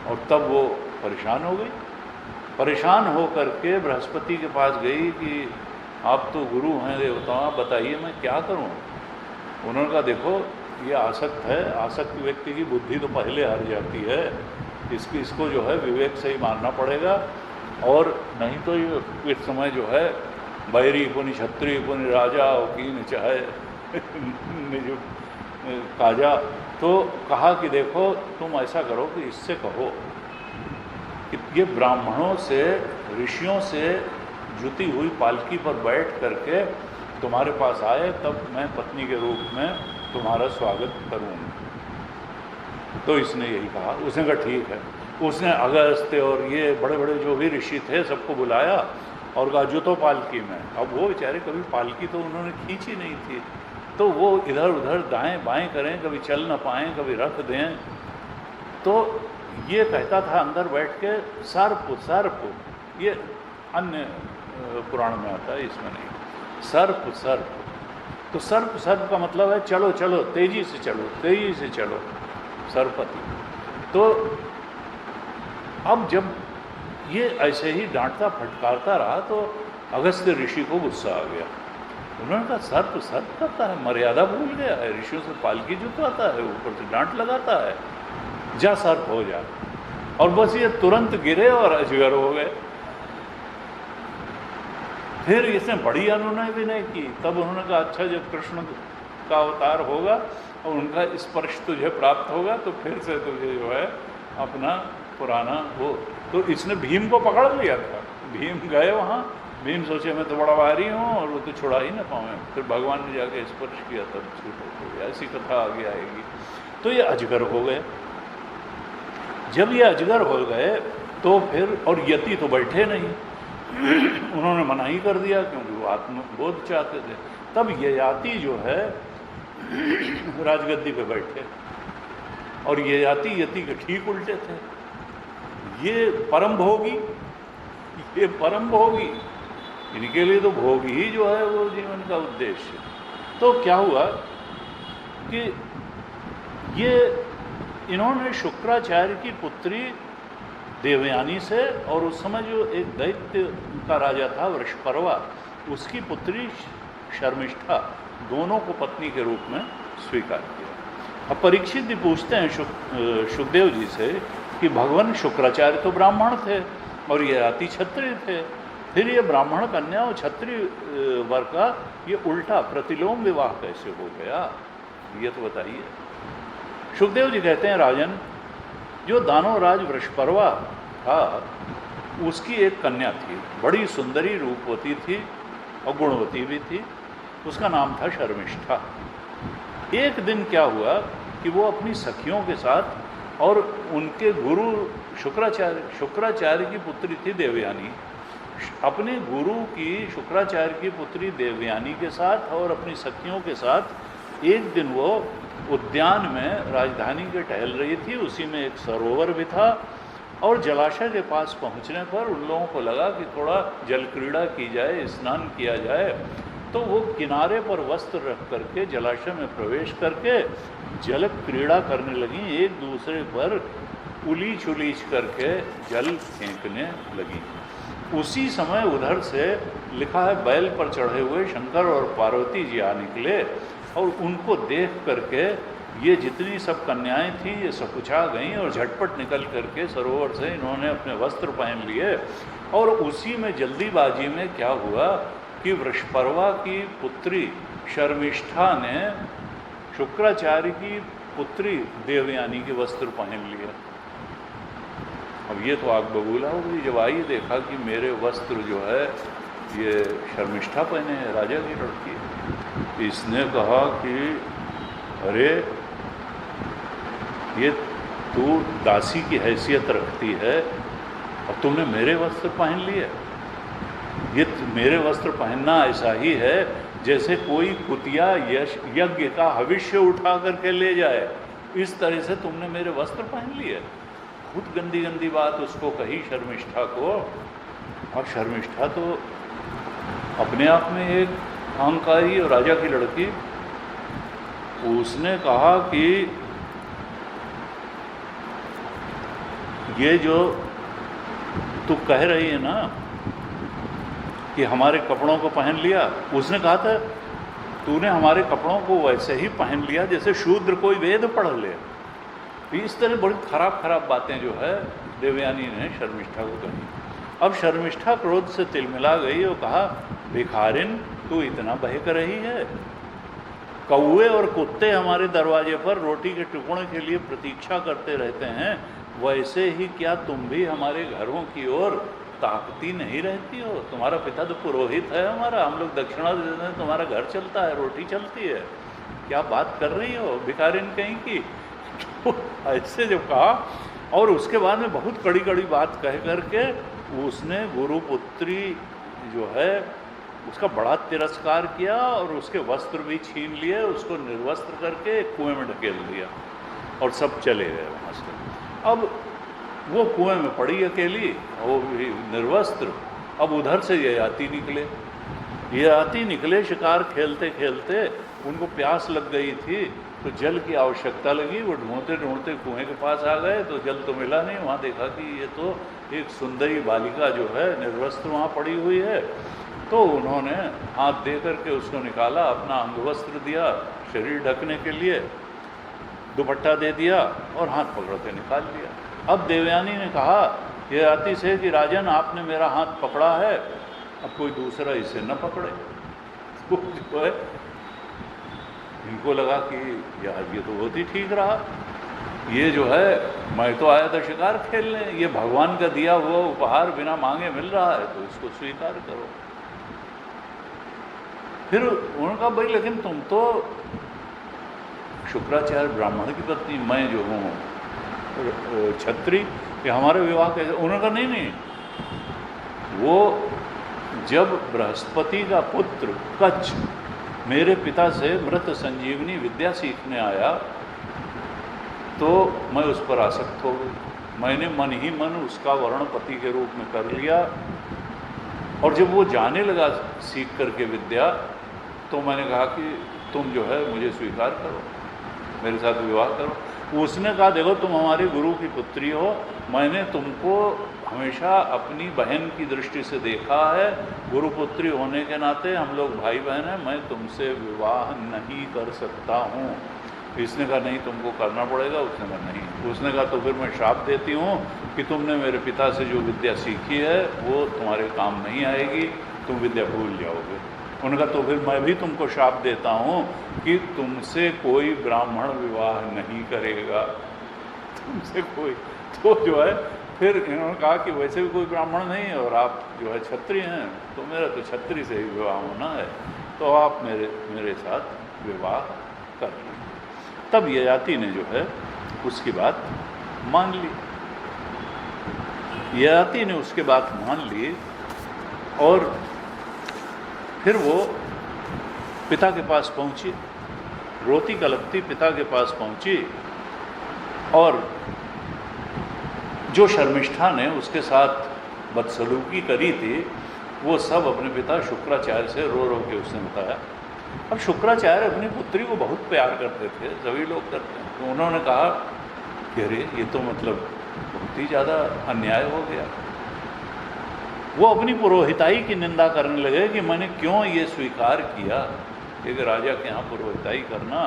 और तब वो परेशान हो गई। परेशान हो करके बृहस्पति के पास गई कि आप तो गुरु हैं देवता, बताइए मैं क्या करूं। उन्होंने कहा देखो ये आसक्त है, आसक्त व्यक्ति की बुद्धि तो पहले हार जाती है, इसको जो है विवेक से ही मारना पड़ेगा, और नहीं तो ये इस समय जो है बैरी पुनि क्षत्रिय पुनि राजा वकीन चाहे काजा। तो कहा कि देखो तुम ऐसा करो कि इससे कहो कि ये ब्राह्मणों से, ऋषियों से जुती हुई पालकी पर बैठ करके तुम्हारे पास आए, तब मैं पत्नी के रूप में तुम्हारा स्वागत करूँगा। तो इसने यही कहा। उसने कहा ठीक है। उसने अगस्त्य और ये बड़े बड़े जो भी ऋषि थे सबको बुलाया और कहा जुतो पालकी में। अब वो बेचारे कभी पालकी तो उन्होंने खींची नहीं थी, तो वो इधर उधर दाएं बाएं करें, कभी चल ना पाएँ, कभी रख दें। तो ये कहता था अंदर बैठ के सर्प सर्प, ये अन्य पुराण में आता है, इसमें नहीं। सर्प सर्प, तो सर्प सर्प का मतलब है चलो चलो, तेजी से चलो, तेजी से चलो, सर्पति। तो अब जब ये ऐसे ही डांटता फटकारता रहा तो अगस्त्य ऋषि को गुस्सा आ गया। उन्होंने कहा सर्प सर्प करता है, मर्यादा भूल गया है, ऋषियों से पालकी जुटवाता है, ऊपर से डांट लगाता है, जा सर्प हो जा। और बस ये तुरंत गिरे और अजगर हो गए। फिर इसने बड़ी अनुनय विनय की। तब उन्होंने कहा अच्छा जब कृष्ण का अवतार होगा और उनका स्पर्श तुझे प्राप्त होगा तो फिर से तुझे जो है अपना पुराना वो। तो इसने भीम को पकड़ लिया था। भीम गए वहाँ, भीम सोचे मैं तो बड़ा भारी हूँ और वो तो छुड़ा ही ना पाऊँ। फिर भगवान ने जाके स्पर्श किया तब छूट हो गया। ऐसी कथा आगे आएगी। तो ये अजगर हो गए। जब ये अजगर हो गए तो फिर, और यति तो बैठे नहीं, उन्होंने मना ही कर दिया क्योंकि वो आत्मबोध चाहते थे। तब ययाति जो है राजगद्दी पे बैठे और ययाति यति के ठीक उल्टे थे। ये परम भोगी, ये परम भोगी, इनके लिए तो भोग ही जो है वो जीवन का उद्देश्य। तो क्या हुआ कि ये इन्होंने शुक्राचार्य की पुत्री देवयानी से, और उस समय जो एक दैत्य का राजा था वृषपर्वा, उसकी पुत्री शर्मिष्ठा, दोनों को पत्नी के रूप में स्वीकार किया। अब परीक्षित जी पूछते हैं सुखदेव जी से कि भगवान शुक्राचार्य तो ब्राह्मण थे और ये अति क्षत्रिय थे, फिर ये ब्राह्मण कन्या और क्षत्रिय वर्ग का ये उल्टा प्रतिलोम विवाह कैसे हो गया, ये तो बताइए। सुखदेव जी कहते हैं राजन, जो दानवराज वृषपर्वा था उसकी एक कन्या थी, बड़ी सुंदरी रूपवती थी और गुणवती भी थी, उसका नाम था शर्मिष्ठा। एक दिन क्या हुआ कि वो अपनी सखियों के साथ और उनके गुरु शुक्राचार्य की पुत्री थी देवयानी, अपने गुरु की शुक्राचार्य की पुत्री देवयानी के साथ और अपनी सखियों के साथ एक दिन वो उद्यान में राजधानी के टहल रही थी। उसी में एक सरोवर भी था और जलाशय के पास पहुंचने पर उन लोगों को लगा कि थोड़ा जल क्रीड़ा की जाए, स्नान किया जाए। तो वो किनारे पर वस्त्र रख करके जलाशय में प्रवेश करके जल क्रीड़ा करने लगी, एक दूसरे पर उलीच उलीच करके जल फेंकने लगी। उसी समय उधर से लिखा है बैल पर चढ़े हुए शंकर और पार्वती जी आ निकले और उनको देख करके ये जितनी सब कन्याएं थीं ये सकुचा गईं और झटपट निकल करके सरोवर से इन्होंने अपने वस्त्र पहन लिए। और उसी में जल्दीबाजी में क्या हुआ कि वृषपर्वा की पुत्री शर्मिष्ठा ने शुक्राचार्य की पुत्री देवयानी के वस्त्र पहन लिए। अब ये तो आग बबूला हो गई जब आई देखा कि मेरे वस्त्र जो है ये शर्मिष्ठा पहने हैं, राजा की लड़की। इसने कहा कि अरे ये तू दासी की हैसियत रखती है और तुमने मेरे वस्त्र पहन लिए। ये मेरे वस्त्र पहनना ऐसा ही है जैसे कोई कुतिया यज्ञ का हविष्य उठा करके ले जाए, इस तरह से तुमने मेरे वस्त्र पहन लिए। बहुत गंदी गंदी बात उसको कही शर्मिष्ठा को। और शर्मिष्ठा तो अपने आप में एक अहंकारी और राजा की लड़की, उसने कहा कि ये जो तू कह रही है ना कि हमारे कपड़ों को पहन लिया, उसने कहा था तूने हमारे कपड़ों को वैसे ही पहन लिया जैसे शूद्र कोई वेद पढ़ ले। इस तरह बड़ी खराब खराब बातें जो है देवयानी ने शर्मिष्ठा को कही। अब शर्मिष्ठा क्रोध से तिलमिला गई और कहा भिखारिन तू इतना बहक रही है, कौवे और कुत्ते हमारे दरवाजे पर रोटी के टुकड़ों के लिए प्रतीक्षा करते रहते हैं, वैसे ही क्या तुम भी हमारे घरों की ओर ताकती नहीं रहती हो? तुम्हारा पिता तो पुरोहित है हमारा, हम लोग दक्षिणा देते हैं, तुम्हारा घर चलता है, रोटी चलती है, क्या बात कर रही हो भिखारिन कहीं की। तो ऐसे जब कहा और उसके बाद में बहुत कड़ी कड़ी बात कह करके उसने गुरुपुत्री जो है उसका बड़ा तिरस्कार किया और उसके वस्त्र भी छीन लिए, उसको निर्वस्त्र करके कुएं में ढकेल दिया और सब चले गए वहाँ से। अब वो कुएं में पड़ी अकेली, वो भी निर्वस्त्र। अब उधर से ययाति निकले शिकार खेलते खेलते, उनको प्यास लग गई थी तो जल की आवश्यकता लगी। वो ढूंढते ढूंढते कुएं के पास आ गए तो जल तो मिला नहीं। वहाँ देखा कि ये तो एक सुंदरी बालिका जो है निर्वस्त्र वहाँ पड़ी हुई है। तो उन्होंने हाथ दे करके उसको निकाला, अपना अंगवस्त्र दिया शरीर ढकने के लिए, दुपट्टा दे दिया और हाथ पकड़ के निकाल लिया। अब देवयानी ने कहा ययाति से कि राजन, आपने मेरा हाथ पकड़ा है, अब कोई दूसरा इसे न पकड़े। तो जो है इनको लगा कि यार ये तो बहुत ही ठीक रहा, ये जो है मैं तो आया था शिकार खेलने, ये भगवान का दिया हुआ उपहार बिना मांगे मिल रहा है, तो इसको स्वीकार करो। फिर उन्होंने कहा भाई लेकिन तुम तो शुक्राचार्य ब्राह्मण की पत्नी, मैं जो हूँ क्षत्रिय, कि हमारे विवाह कैसे? उन्होंने कहा नहीं नहीं, वो जब बृहस्पति का पुत्र कच्छ मेरे पिता से मृत संजीवनी विद्या सीखने आया तो मैं उस पर आसक्त हो गई। मैंने मन ही मन उसका वर्ण पति के रूप में कर लिया, और जब वो जाने लगा सीख करके विद्या, तो मैंने कहा कि तुम जो है मुझे स्वीकार करो, मेरे साथ विवाह करो। उसने कहा देखो तुम हमारे गुरु की पुत्री हो, मैंने तुमको हमेशा अपनी बहन की दृष्टि से देखा है, गुरुपुत्री होने के नाते हम लोग भाई बहन हैं, मैं तुमसे विवाह नहीं कर सकता हूँ। इसने कहा नहीं तुमको करना पड़ेगा। उसने कहा नहीं। उसने कहा तो फिर मैं श्राप देती हूँ कि तुमने मेरे पिता से जो विद्या सीखी है वो तुम्हारे काम नहीं आएगी, तुम विद्या भूल जाओगे। उन्होंने कहा तो फिर मैं भी तुमको श्राप देता हूँ कि तुमसे कोई ब्राह्मण विवाह नहीं करेगा, तुमसे कोई। तो जो है फिर इन्होंने कहा कि वैसे भी कोई ब्राह्मण नहीं है और आप जो है क्षत्रिय हैं, तो मेरा तो क्षत्रिय से ही विवाह होना है, तो आप मेरे साथ विवाह कर लीजिए। तब ययाति ने जो है उसकी बात मान ली। ययाति ने उसके बात मान ली और फिर वो पिता के पास पहुंची, रोती कलपती पिता के पास पहुंची, और जो शर्मिष्ठा ने उसके साथ बदसलूकी करी थी वो सब अपने पिता शुक्राचार्य से रो रो के उसने बताया। अब शुक्राचार्य अपनी पुत्री को बहुत प्यार करते थे, सभी लोग करते हैं, तो उन्होंने कहा कि अरे ये तो मतलब बहुत ही ज़्यादा अन्याय हो गया। वो अपनी पुरोहिताई की निंदा करने लगे कि मैंने क्यों ये स्वीकार किया एक राजा के यहाँ पुरोहिताई करना।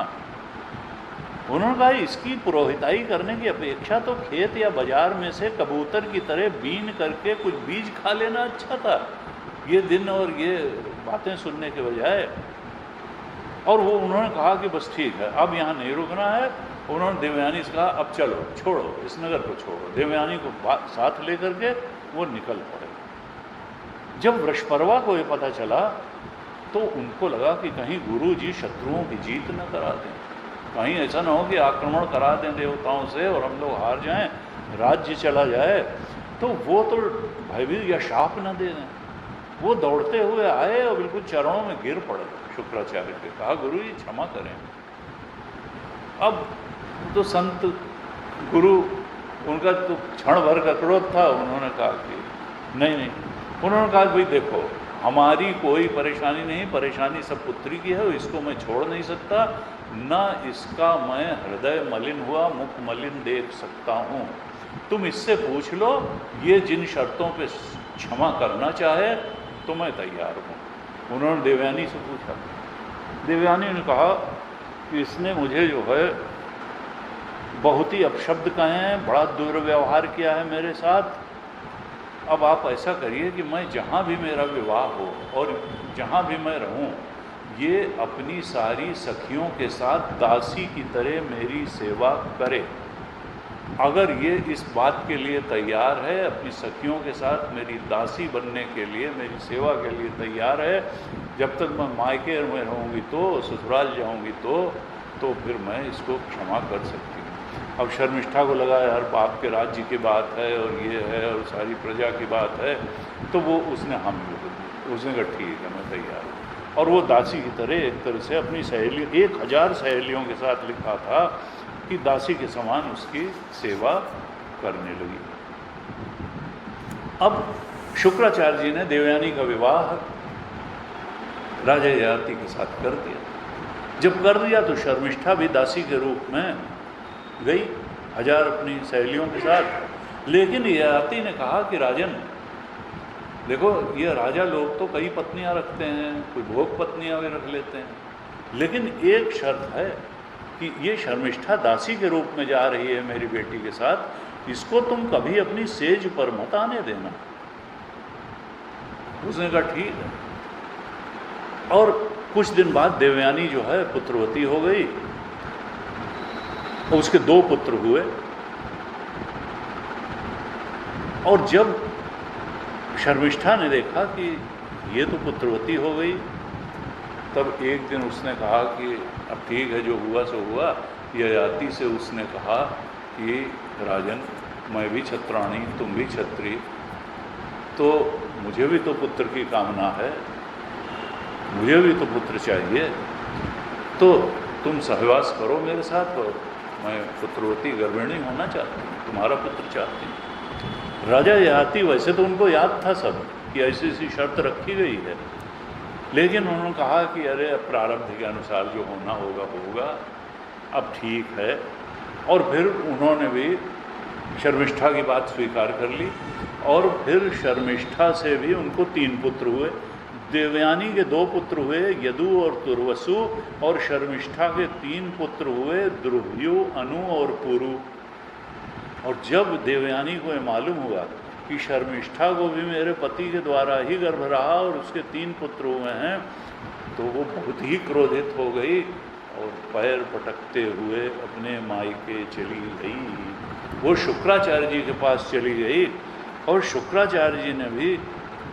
उन्होंने कहा इसकी पुरोहिताई करने की अपेक्षा तो खेत या बाजार में से कबूतर की तरह बीन करके कुछ बीज खा लेना अच्छा था, ये दिन और ये बातें सुनने के बजाय। और वो उन्होंने कहा कि बस ठीक है, अब यहाँ नहीं रुकना है। उन्होंने देवयानी से कहा अब चलो, छोड़ो इस नगर को, छोड़ो। देवयानी को साथ लेकर के वो निकल पड़े। जब वृषपर्वा को ये पता चला तो उनको लगा कि कहीं गुरु जी शत्रुओं की जीत न करा दें, कहीं ऐसा ना हो कि आक्रमण करा दें देवताओं से और हम लोग हार जाएं, राज्य चला जाए, तो वो तो भयभीत या शाप न दे दें। वो दौड़ते हुए आए और बिल्कुल चरणों में गिर पड़े शुक्राचार्य के। कहा गुरु जी क्षमा करें। अब तो संत गुरु, उनका तो क्षण भर का क्रोध था। उन्होंने कहा कि नहीं। उन्होंने कहा भाई देखो हमारी कोई परेशानी नहीं, परेशानी सब पुत्री की है, इसको मैं छोड़ नहीं सकता, न इसका मैं हृदय मलिन हुआ मुख मलिन देख सकता हूँ। तुम इससे पूछ लो, ये जिन शर्तों पे क्षमा करना चाहे तो मैं तैयार हूँ। उन्होंने देवयानी से पूछा। देवयानी ने कहा कि इसने मुझे जो है बहुत ही अपशब्द कहे हैं, बड़ा दुर्व्यवहार किया है मेरे साथ। अब आप ऐसा करिए कि मैं जहाँ भी मेरा विवाह हो और जहाँ भी मैं रहूँ, ये अपनी सारी सखियों के साथ दासी की तरह मेरी सेवा करे। अगर ये इस बात के लिए तैयार है, अपनी सखियों के साथ मेरी दासी बनने के लिए, मेरी सेवा के लिए तैयार है, जब तक मैं मायके में रहूँगी तो, ससुराल जाऊँगी तो फिर मैं इसको क्षमा कर सकती हूँ। अब शर्मिष्ठा को लगा यार बाप के राज्य की बात है और ये है और सारी प्रजा की बात है, तो वो उसने हामी बोल दी। उसने कहा ठीक है मैं तैयार हूँ। और वो दासी की तरह एक तरह से अपनी सहेली 1000 सहेलियों के साथ लिखा था कि दासी के समान उसकी सेवा करने लगी। अब शुक्राचार्य जी ने देवयानी का विवाह राजा ययाति के साथ कर दिया। जब कर दिया तो शर्मिष्ठा भी दासी के रूप में गई 1000 अपनी सहेलियों के साथ। लेकिन ययाति ने कहा कि राजन देखो, ये राजा लोग तो कई पत्नियां रखते हैं, कोई भोग पत्नियां भी रख लेते हैं, लेकिन एक शर्त है कि ये शर्मिष्ठा दासी के रूप में जा रही है मेरी बेटी के साथ, इसको तुम कभी अपनी सेज पर मत आने देना। उसने कहा ठीक है। और कुछ दिन बाद देवयानी जो है पुत्रवती हो गई, और उसके 2 पुत्र हुए। और जब शर्मिष्ठा ने देखा कि ये तो पुत्रवती हो गई, तब एक दिन उसने कहा कि अब ठीक है, जो हुआ सो हुआ। ययाति से उसने कहा कि राजन, मैं भी छत्राणी, तुम भी छत्री, तो मुझे भी तो पुत्र की कामना है, मुझे भी तो पुत्र चाहिए, तो तुम सहवास करो मेरे साथ, और मैं पुत्रवती गर्भिणी होना चाहती हूँ, तुम्हारा पुत्र चाहती हूँ। राजा ययाति, वैसे तो उनको याद था सब कि ऐसी ऐसी शर्त रखी गई है, लेकिन उन्होंने कहा कि अरे अब प्रारब्ध के अनुसार जो होना होगा होगा, अब ठीक है। और फिर उन्होंने भी शर्मिष्ठा की बात स्वीकार कर ली, और फिर शर्मिष्ठा से भी उनको 3 पुत्र हुए। देवयानी के 2 पुत्र हुए, यदु और तुर्वसु, और शर्मिष्ठा के 3 पुत्र हुए, द्रुह्यु, अनु और पुरु। और जब देवयानी को ये मालूम हुआ कि शर्मिष्ठा को भी मेरे पति के द्वारा ही गर्भ रहा और उसके 3 पुत्र हुए हैं, तो वो बहुत ही क्रोधित हो गई और पैर पटकते हुए अपने मायके चली गई। वो शुक्राचार्य जी के पास चली गई, और शुक्राचार्य जी ने भी,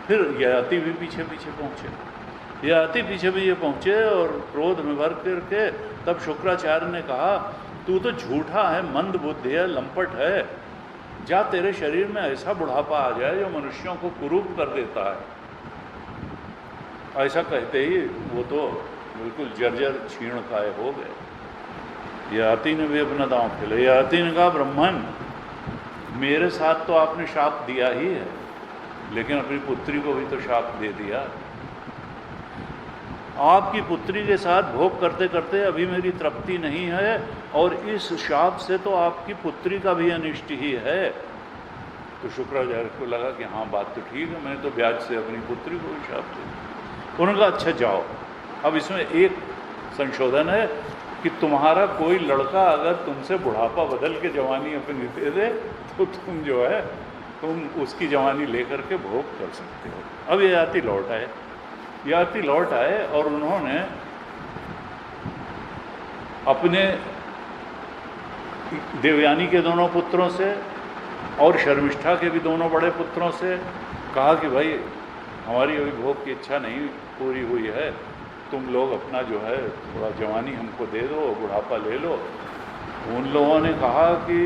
फिर ययाति भी पीछे पीछे पहुँचे। ययाति पीछे पीछे पहुँचे और क्रोध में भर करके तब शुक्राचार्य ने कहा, तू तो झूठा है, मंद बुद्धि है, लंपट है, जा तेरे शरीर में ऐसा बुढ़ापा आ जाए जो मनुष्यों को कुरूप कर देता है। ऐसा कहते ही वो तो बिल्कुल जर्जर छीण खाए हो गए। ययाति ने भी अपना दांव खेला। ययाति ने कहा, ब्राह्मण, मेरे साथ तो आपने शाप दिया ही है, लेकिन अपनी पुत्री को भी तो शाप दे दिया। आपकी पुत्री के साथ भोग करते करते अभी मेरी तृप्ति नहीं है, और इस शाप से तो आपकी पुत्री का भी अनिष्ट ही है। तो शुक्राचार्य को लगा कि हाँ, बात तो ठीक है, मैंने तो ब्याज से अपनी पुत्री को भी शाप दिया। उन्होंने कहा, अच्छा जाओ, अब इसमें एक संशोधन है कि तुम्हारा कोई लड़का अगर तुमसे बुढ़ापा बदल के जवानी अपनी दे दे, तो तुम जो है तुम उसकी जवानी लेकर के भोग कर सकते हो। अब ययाति लौट आए। ययाति लौट आए और उन्होंने अपने देवयानी के दोनों पुत्रों से और शर्मिष्ठा के भी दोनों बड़े पुत्रों से कहा कि भाई, हमारी अभी भोग की इच्छा नहीं पूरी हुई है, तुम लोग अपना जो है थोड़ा जवानी हमको दे दो, बुढ़ापा ले लो। उन लोगों ने कहा कि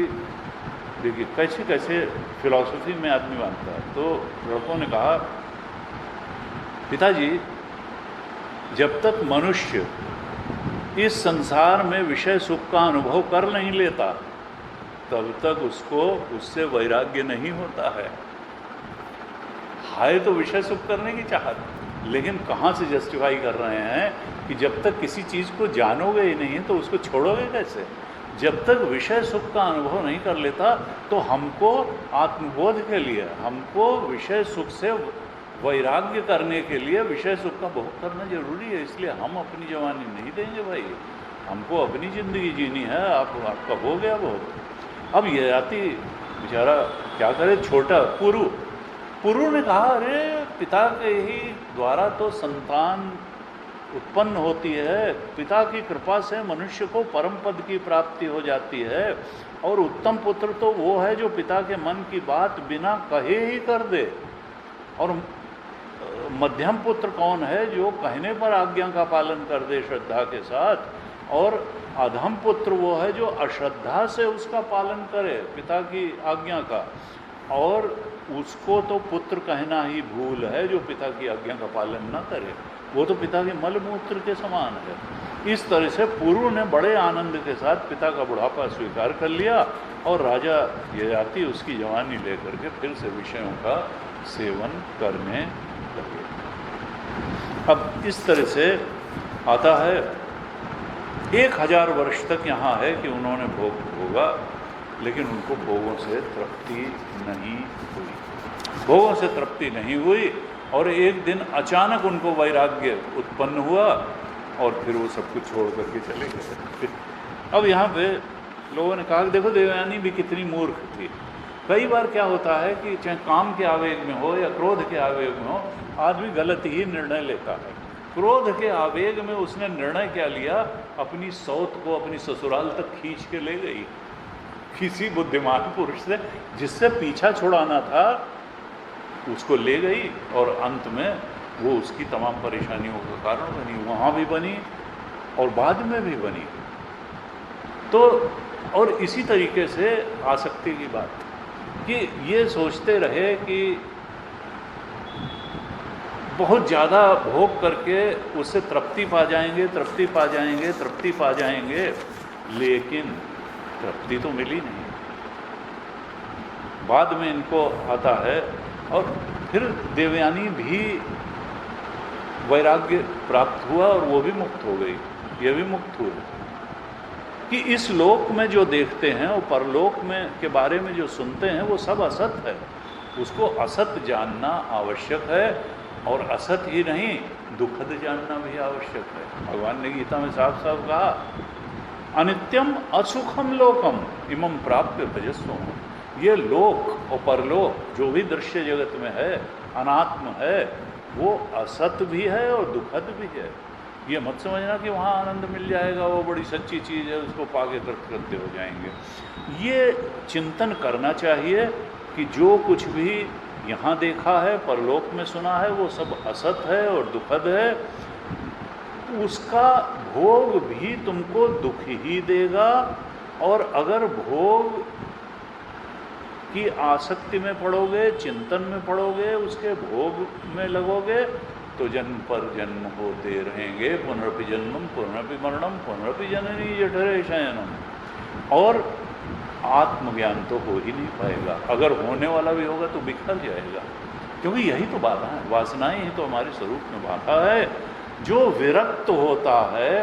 देखिए कैसे कैसे फिलॉसफी में आदमी मानता है। तो लड़कों ने कहा, पिताजी, जब तक मनुष्य इस संसार में विषय सुख का अनुभव कर नहीं लेता, तब तक उसको उससे वैराग्य नहीं होता है। तो विषय सुख करने की चाहत, लेकिन कहाँ से जस्टिफाई कर रहे हैं कि जब तक किसी चीज़ को जानोगे ही नहीं तो उसको छोड़ोगे कैसे। जब तक विषय सुख का अनुभव नहीं कर लेता, तो हमको आत्मबोध के लिए, हमको विषय सुख से वैराग्य करने के लिए विषय सुख का भोग करना जरूरी है। इसलिए हम अपनी जवानी नहीं देंगे भाई, हमको अपनी ज़िंदगी जीनी है। आपका हो गया बहुत। अब ययाति बेचारा क्या करे, छोटा पुरु ने कहा, अरे पिता के ही द्वारा तो संतान उत्पन्न होती है, पिता की कृपा से मनुष्य को परम पद की प्राप्ति हो जाती है, और उत्तम पुत्र तो वो है जो पिता के मन की बात बिना कहे ही कर दे। और मध्यम पुत्र कौन है, जो कहने पर आज्ञा का पालन कर दे श्रद्धा के साथ, और अधम पुत्र वो है जो अश्रद्धा से उसका पालन करे पिता की आज्ञा का, और उसको तो पुत्र कहना ही भूल है जो पिता की आज्ञा का पालन न करे, वो तो पिता के मल मूत्र के समान है। इस तरह से पुरु ने बड़े आनंद के साथ पिता का बुढ़ापा स्वीकार कर लिया, और राजा ययाति उसकी जवानी लेकर के फिर से विषयों का सेवन करने लगे। अब इस तरह से आता है 1000 वर्ष तक यहाँ है कि उन्होंने भोग भोगा, लेकिन उनको भोगों से तृप्ति नहीं हुई, भोगों से तृप्ति नहीं हुई। और एक दिन अचानक उनको वैराग्य उत्पन्न हुआ, और फिर वो सब कुछ छोड़ करके चले गए। अब यहाँ पे लोगों ने कहा कि देखो देवयानी भी कितनी मूर्ख थी, कई बार क्या होता है कि चाहे काम के आवेग में हो या क्रोध के आवेग में हो, आदमी गलत ही निर्णय लेता है। क्रोध के आवेग में उसने निर्णय क्या लिया, अपनी सौत को अपनी ससुराल तक खींच के ले गई किसी बुद्धिमान पुरुष से, जिससे पीछा छुड़ाना था उसको ले गई, और अंत में वो उसकी तमाम परेशानियों का कारण बनी, वहाँ भी बनी और बाद में भी बनी। तो और इसी तरीके से आसक्ति की बात कि ये सोचते रहे कि बहुत ज़्यादा भोग करके उससे तृप्ति पा जाएंगे, तृप्ति पा जाएंगे, तृप्ति पा जाएंगे, लेकिन तृप्ति तो मिली नहीं। बाद में इनको आता है, और फिर देवयानी भी वैराग्य प्राप्त हुआ और वो भी मुक्त हो गई, ये भी मुक्त हुए। कि इस लोक में जो देखते हैं और परलोक में के बारे में जो सुनते हैं वो सब असत है, उसको असत जानना आवश्यक है, और असत ही नहीं दुखद जानना भी आवश्यक है। भगवान ने गीता में साफ साफ कहा, अनित्यम असुखम लोकम इमं प्राप्य भजस्व। ये लोक और परलोक जो भी दृश्य जगत में है, अनात्म है, वो असत भी है और दुखद भी है। ये मत समझना कि वहाँ आनंद मिल जाएगा, वो बड़ी सच्ची चीज़ है, उसको पाके कृतकृत्य हो जाएंगे। ये चिंतन करना चाहिए कि जो कुछ भी यहाँ देखा है, परलोक में सुना है, वो सब असत है और दुखद है। उसका भोग भी तुमको दुख ही देगा, और अगर भोग की आसक्ति में पड़ोगे, चिंतन में पड़ोगे, उसके भोग में लगोगे, तो जन्म पर जन्म होते रहेंगे, पुनरपि जन्मम पुनरपि मरणम पुनरपि जननी जठरे शयनम। और आत्मज्ञान तो हो ही नहीं पाएगा, अगर होने वाला भी होगा तो बिखर जाएगा, क्योंकि यही तो बाधा है, वासनाएं ही तो हमारे स्वरूप में बाधा है। जो विरक्त होता है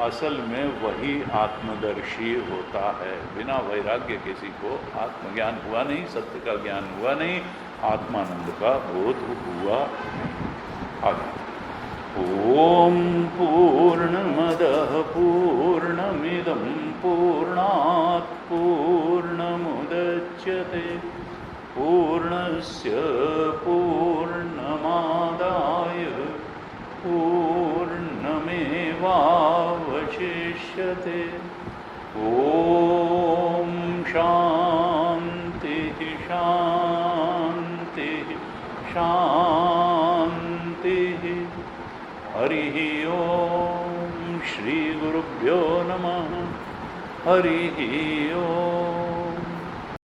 असल में वही आत्मदर्शी होता है। बिना वैराग्य किसी को आत्मज्ञान हुआ नहीं, सत्य का ज्ञान हुआ नहीं, आत्मानंद का बोध हुआ नहीं। आगे, ओम पूर्णमदः पूर्णमिदं पूर्णात् पूर्णमुदच्यते पूर्णस्य पूर्णमादाय पूर्णमेवावशिष्यते। ओम शांति शांति शांति। हरि ओम। श्री गुरुभ्यो नमः। हरि ओम।